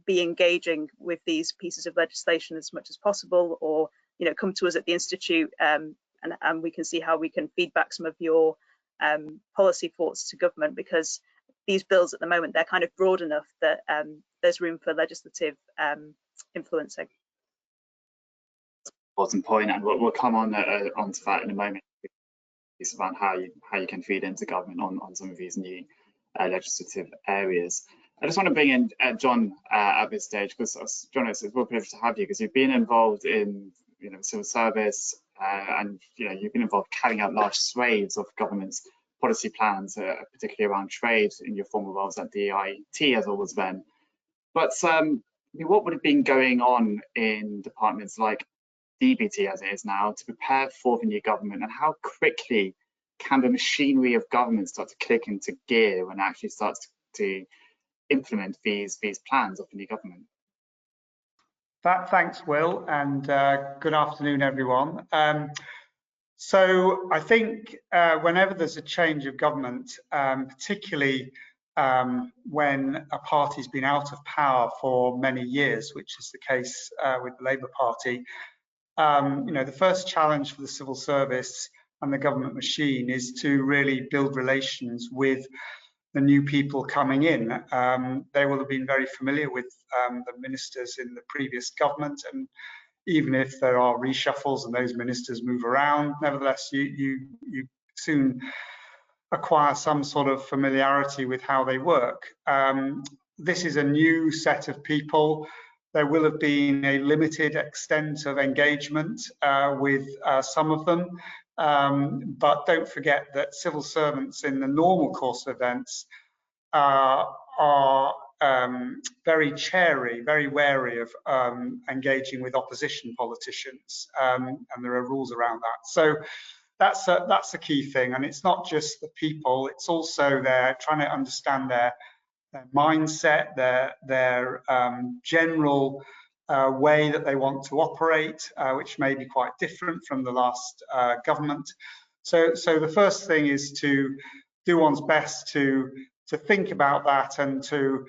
be engaging with these pieces of legislation as much as possible, or come to us at the Institute, and we can see how we can feedback some of your policy thoughts to government, because these bills at the moment, they're kind of broad enough that there's room for legislative influencing. Important point, and we'll come on onto that in a moment. It's about how you can feed into government on some of these new legislative areas. I just want to bring in John at this stage, because John, it's a real privilege to have you, because you've been involved in civil service, and you've been involved carrying out large swathes of government's policy plans, particularly around trade in your former roles at DIT as always then. But what would have been going on in departments like DBT as it is now to prepare for the new government, and how quickly can the machinery of government start to click into gear when it actually starts to implement these plans of the new government? Thanks, Will, and good afternoon, everyone. So I think whenever there's a change of government, particularly when a party's been out of power for many years, which is the case with the Labour Party, the first challenge for the civil service and the government machine is to really build relations with the new people coming in. They will have been very familiar with the ministers in the previous government, and even if there are reshuffles and those ministers move around, nevertheless, you soon acquire some sort of familiarity with how they work. This is a new set of people. There will have been a limited extent of engagement with some of them, but don't forget that civil servants in the normal course of events are very chary, very wary of engaging with opposition politicians, and there are rules around that. So that's a key thing, and it's not just the people; it's also they're trying to understand their mindset, their general way that they want to operate, which may be quite different from the last government. So the first thing is to do one's best to think about that and to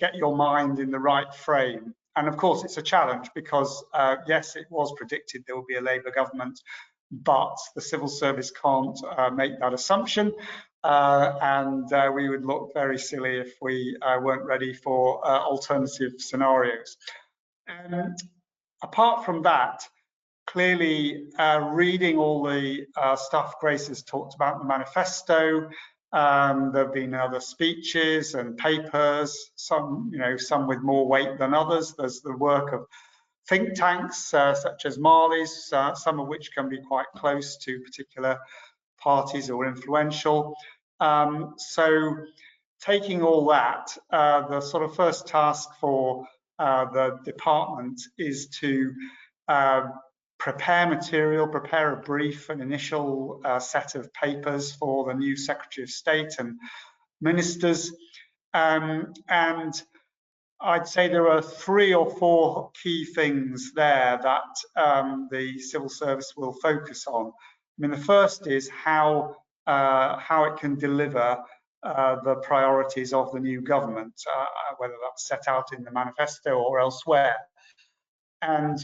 get your mind in the right frame. And of course, it's a challenge because, yes, it was predicted there will be a Labour government, but the civil service can't make that assumption. And we would look very silly if we weren't ready for alternative scenarios. Apart from that, clearly reading all the stuff Grace has talked about in the manifesto, there have been other speeches and papers, some with more weight than others. There's the work of think tanks such as Marley's, some of which can be quite close to particular parties or influential. So taking all that, the sort of first task for the department is to prepare material, prepare a brief, an initial set of papers for the new Secretary of State and ministers. And I'd say there are 3 or 4 key things there that the civil service will focus on. I mean, the first is how it can deliver the priorities of the new government, whether that's set out in the manifesto or elsewhere. And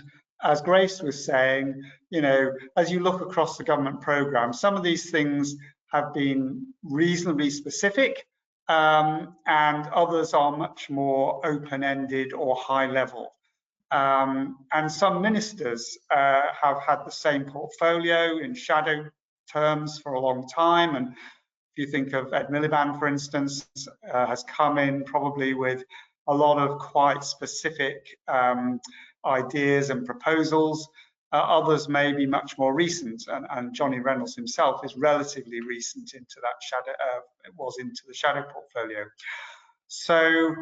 as Grace was saying, you know, as you look across the government programme, some of these things have been reasonably specific, and others are much more open-ended or high level. And some ministers have had the same portfolio in shadow terms for a long time. And if you think of Ed Miliband, for instance, has come in probably with a lot of quite specific ideas and proposals. Others may be much more recent, and Johnny Reynolds himself is relatively recent into that shadow, into the shadow portfolio. So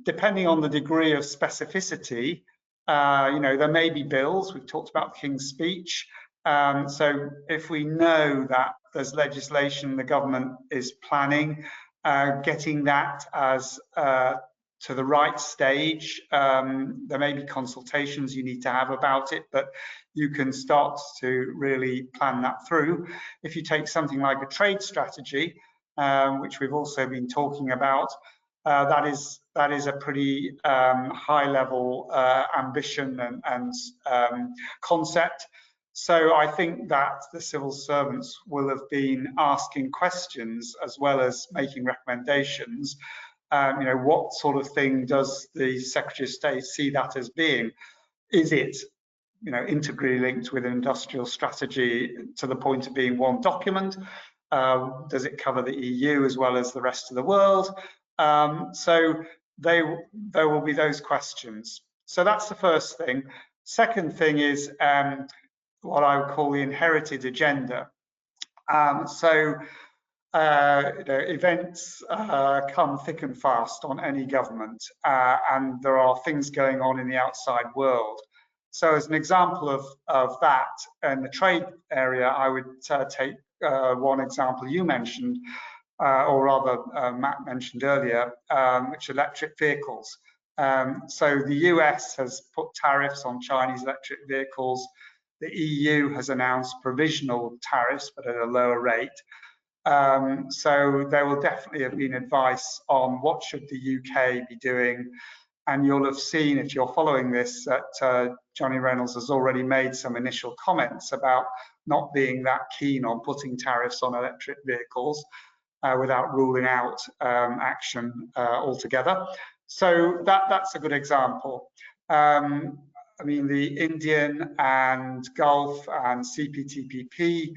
depending on the degree of specificity, you know, there may be bills. We've talked about the King's Speech. So if we know that there's legislation the government is planning, getting that as to the right stage. There may be consultations you need to have about it, but you can start to really plan that through. If you take something like a trade strategy, which we've also been talking about, that is a pretty high level ambition and concept. So I think that the civil servants will have been asking questions as well as making recommendations. You know, what sort of thing does the Secretary of State see that as being? Is it, you know, integrally linked with an industrial strategy to the point of being one document? Does it cover the EU as well as the rest of the world? So there will be those questions. So that's the first thing. Second thing is what I would call the inherited agenda. You know, events come thick and fast on any government, and there are things going on in the outside world. So as an example of that, in the trade area, I would take one example you mentioned, or rather Matt mentioned earlier, which are electric vehicles. So the US has put tariffs on Chinese electric vehicles. The EU has announced provisional tariffs, but at a lower rate. So there will definitely have been advice on what should the UK be doing. And you'll have seen, if you're following this, that Johnny Reynolds has already made some initial comments about not being that keen on putting tariffs on electric vehicles without ruling out action altogether. So that's a good example. I mean, the Indian and Gulf and CPTPP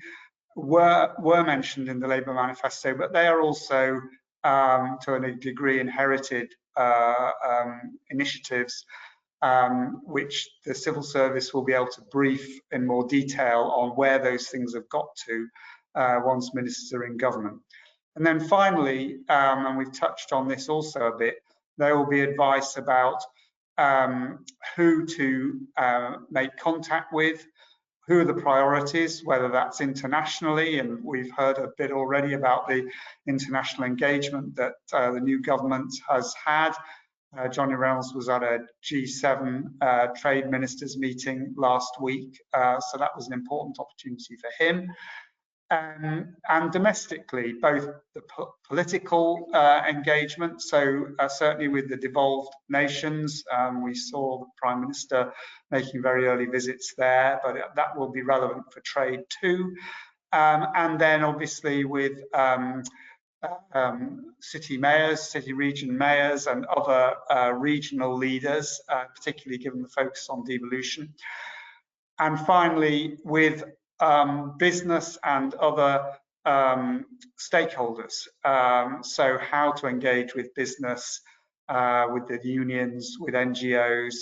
were mentioned in the Labour manifesto, but they are also, to a degree, inherited initiatives, which the civil service will be able to brief in more detail on where those things have got to once ministers are in government. And then finally, and we've touched on this also a bit, there will be advice about who to make contact with, who are the priorities, whether that's internationally, and we've heard a bit already about the international engagement that the new government has had. Johnny Reynolds was at a G7 trade ministers meeting last week, so that was an important opportunity for him. And domestically, both the political engagement, so certainly with the devolved nations, we saw the Prime Minister making very early visits there, but that will be relevant for trade too. And then obviously with city mayors, city region mayors and other regional leaders, particularly given the focus on devolution. And finally, with business and other stakeholders. So how to engage with business, with the unions, with NGOs,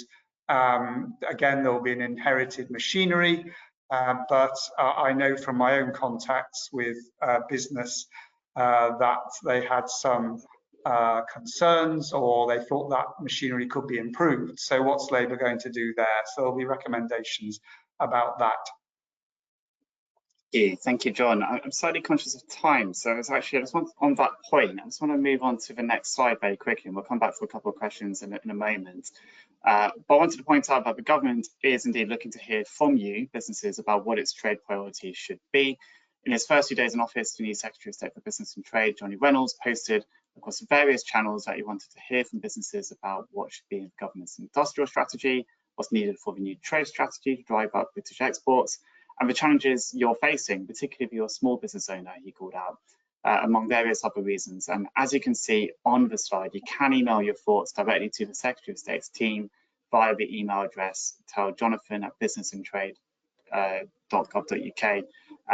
Again, there will be an inherited machinery, but I know from my own contacts with business that they had some concerns, or they thought that machinery could be improved. So what's Labour going to do there? So there'll be recommendations about that. Thank you, John. I'm slightly conscious of time, so it's actually, I just want, on that point, I just want to move on to the next slide very quickly, and we'll come back for a couple of questions in a moment. But I wanted to point out that the government is indeed looking to hear from you, businesses, about what its trade priorities should be. In his first few days in office, the new Secretary of State for Business and Trade, Johnny Reynolds, posted across various channels that he wanted to hear from businesses about what should be in the government's industrial strategy, what's needed for the new trade strategy to drive up British exports, and the challenges you're facing, particularly if you're a small business owner, he called out, among various other reasons. And as you can see on the slide, you can email your thoughts directly to the Secretary of State's team via the email address, tell jonathan@businessandtrade.gov.uk.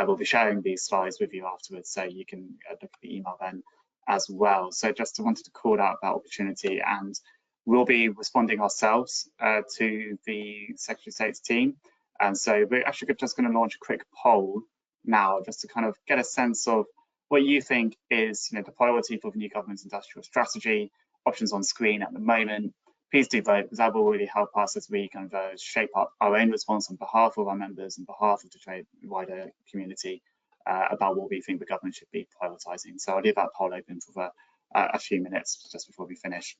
We'll be sharing these slides with you afterwards, so you can look at the email then as well. So just wanted to call out that opportunity, and we'll be responding ourselves to the Secretary of State's team. And so we're actually just going to launch a quick poll now, just to kind of get a sense of what you think is, the priority for the new government's industrial strategy. Options on screen at the moment. Please do vote, because that will really help us as we kind of shape up our own response on behalf of our members and behalf of the trade wider community about what we think the government should be prioritising. So I'll leave that poll open for a few minutes just before we finish.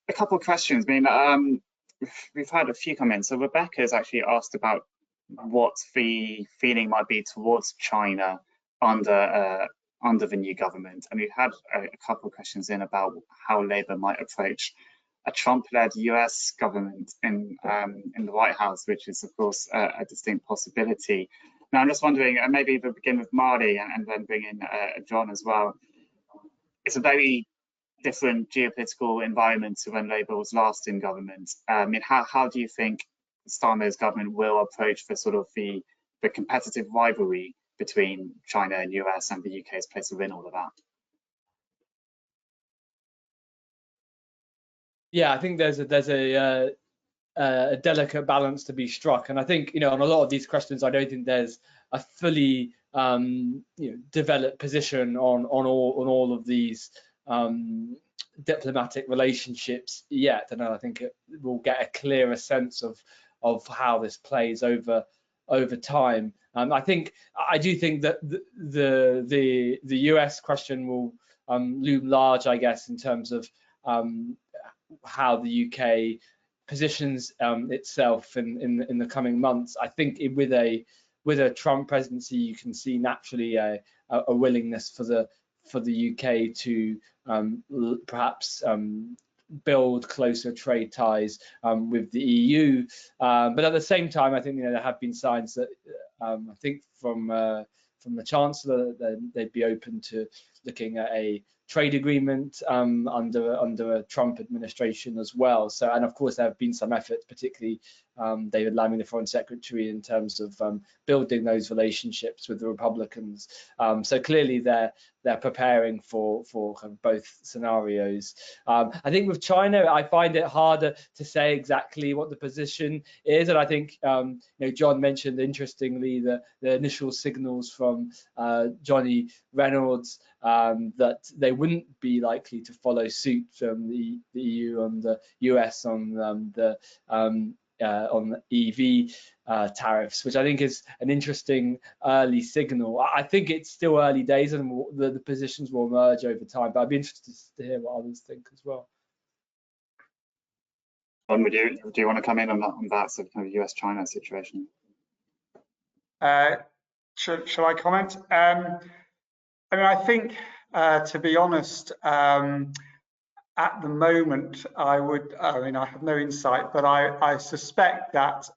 A couple of questions. I mean, we've had a few come in. So Rebecca has actually asked about what the feeling might be towards China under the new government, and we've had a couple of questions in about how Labour might approach a Trump-led US government in the White House, which is of course a distinct possibility. Now I'm just wondering, maybe we'll begin with Marty and then bring in John as well. It's a very different geopolitical environment to when Labour was last in government. I mean, how do you think Starmer's government will approach the competitive rivalry between China and US and the UK's place within all of that? Yeah, I think there's a delicate balance to be struck, and I think on a lot of these questions, I don't think there's a fully developed position on all of these diplomatic relationships yet, and I think we'll get a clearer sense of how this plays over time. I do think that the US question will loom large, I guess, in terms of how the UK positions itself in the coming months. I think with a Trump presidency, you can see naturally a willingness for the UK to perhaps build closer trade ties with the EU, but at the same time, I think there have been signs that I think from the Chancellor that they'd be open to looking at a trade agreement under a Trump administration as well. So, and of course, there have been some efforts, particularly David Lammy, the Foreign Secretary, in terms of building those relationships with the Republicans. So clearly, they're preparing for kind of both scenarios. I think with China, I find it harder to say exactly what the position is, and I think John mentioned interestingly the initial signals from Johnny Reynolds that they wouldn't be likely to follow suit from the EU and the US on the EV tariffs, which I think is an interesting early signal. I think it's still early days and the positions will emerge over time, but I'd be interested to hear what others think as well. John, do you want to come in on that sort of kind of US-China situation? Shall I comment? I mean, I think, to be honest, at the moment, I have no insight, but I suspect that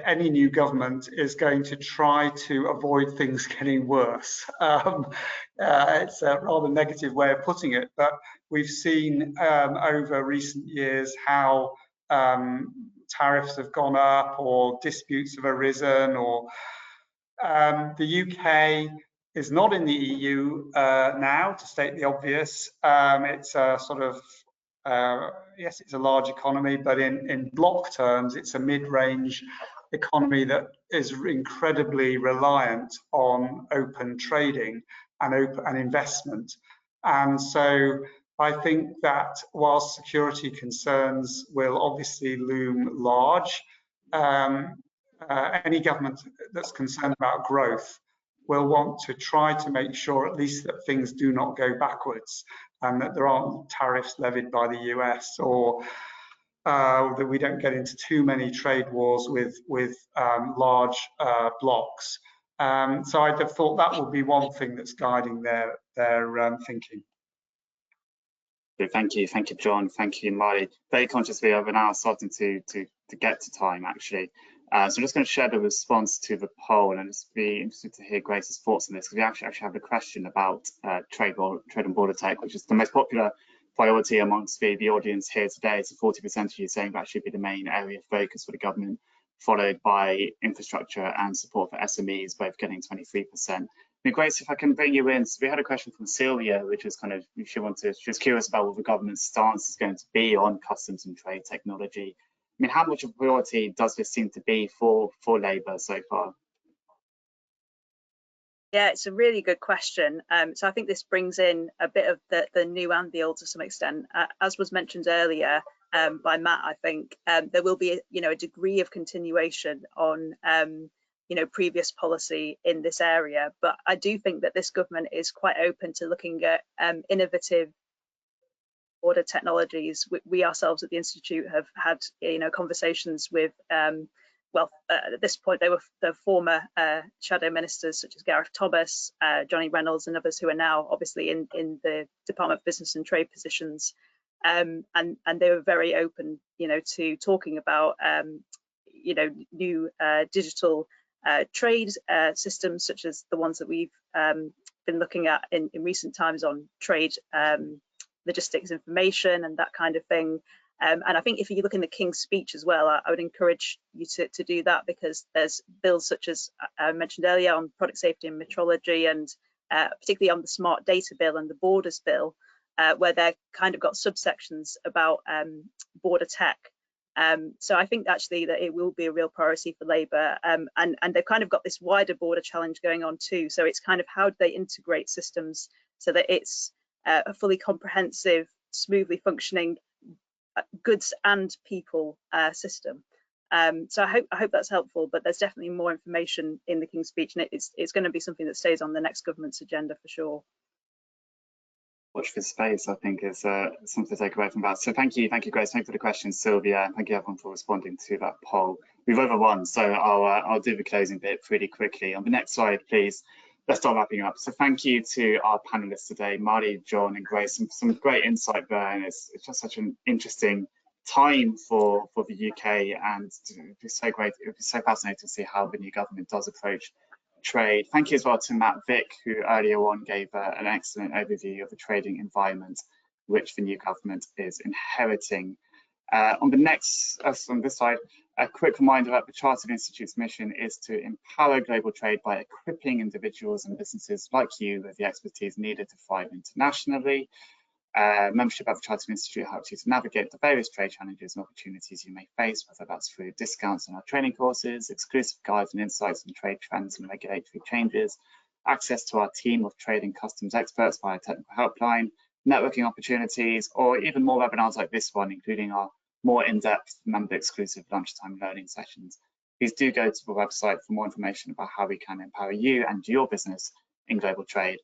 any new government is going to try to avoid things getting worse. It's a rather negative way of putting it, but we've seen over recent years how tariffs have gone up or disputes have arisen, or the UK is not in the EU now, to state the obvious. It's a sort of yes, it's a large economy, but in block terms, it's a mid-range economy that is incredibly reliant on open trading and investment. And so I think that whilst security concerns will obviously loom large, any government that's concerned about growth will want to try to make sure at least that things do not go backwards and that there aren't tariffs levied by the US, or that we don't get into too many trade wars with large blocks. So I'd have thought that would be one thing that's guiding their thinking. Thank you, John. Thank you, Molly. Very conscious we are now starting to get to time, actually. So I'm just going to share the response to the poll, and just be interested to hear Grace's thoughts on this, because we actually have a question about trade and border tech, which is the most popular priority amongst the audience here today. So 40% of you saying that should be the main area of focus for the government, followed by infrastructure and support for SMEs, both getting 23%. Grace, if I can bring you in, so we had a question from Sylvia, which is kind of, she was curious about what the government's stance is going to be on customs and trade technology. I mean, how much of a priority does this seem to be for Labour so far? Yeah, it's a really good question. So I think this brings in a bit of the new and the old to some extent. As was mentioned earlier by Matt, I think there will be a degree of continuation on previous policy in this area, but I do think that this government is quite open to looking at innovative border technologies. We ourselves at the Institute have had conversations with at this point they were the former shadow ministers such as Gareth Thomas, Johnny Reynolds and others who are now obviously in the Department of Business and Trade positions, and they were very open to talking about new digital trade systems such as the ones that we've been looking at in recent times on trade logistics information and that kind of thing. And I think if you look in the King's speech as well, I would encourage you to do that, because there's bills such as I mentioned earlier on product safety and metrology, and particularly on the smart data bill and the borders bill, where they're kind of got subsections about border tech. So I think actually that it will be a real priority for Labour, and they've kind of got this wider border challenge going on too. So it's kind of how do they integrate systems so that it's a fully comprehensive, smoothly functioning goods and people system. So I hope that's helpful, but there's definitely more information in the King's speech, and it's going to be something that stays on the next government's agenda for sure. Watch this space, I think, is something to take away from that. So thank you, Grace. Thank you for the question, Sylvia, and thank you everyone for responding to that poll. We've overrun, so I'll do the closing bit pretty quickly. On the next slide, please, let's start wrapping up. So thank you to our panelists today, Marty, John, and Grace. Some great insight there, and it's just such an interesting time for the UK, and it'd be so great. It would be so fascinating to see how the new government does approach trade. Thank you as well to Matt Vick, who earlier on gave an excellent overview of the trading environment which the new government is inheriting. On this slide, a quick reminder that the Chartered Institute's mission is to empower global trade by equipping individuals and businesses like you with the expertise needed to thrive internationally. Membership of the Chartered Institute helps you to navigate the various trade challenges and opportunities you may face, whether that's through discounts on our training courses, exclusive guides and insights on trade trends and regulatory changes, access to our team of trade and customs experts via technical helpline, networking opportunities, or even more webinars like this one, including our more in-depth member-exclusive lunchtime learning sessions. Please do go to the website for more information about how we can empower you and your business in global trade.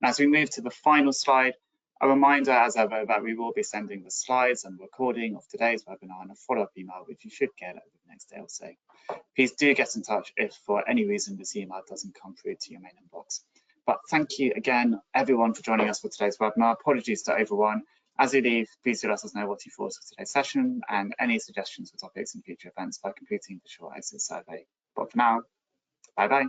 And as we move to the final slide, a reminder as ever that we will be sending the slides and recording of today's webinar and a follow-up email, which you should get over the next day or so. Please do get in touch if for any reason this email doesn't come through to your main inbox. But thank you again, everyone, for joining us for today's webinar. Apologies to everyone. As you leave, please do let us know what you thought of today's session and any suggestions for topics in future events by completing the short exit survey. But for now, bye-bye.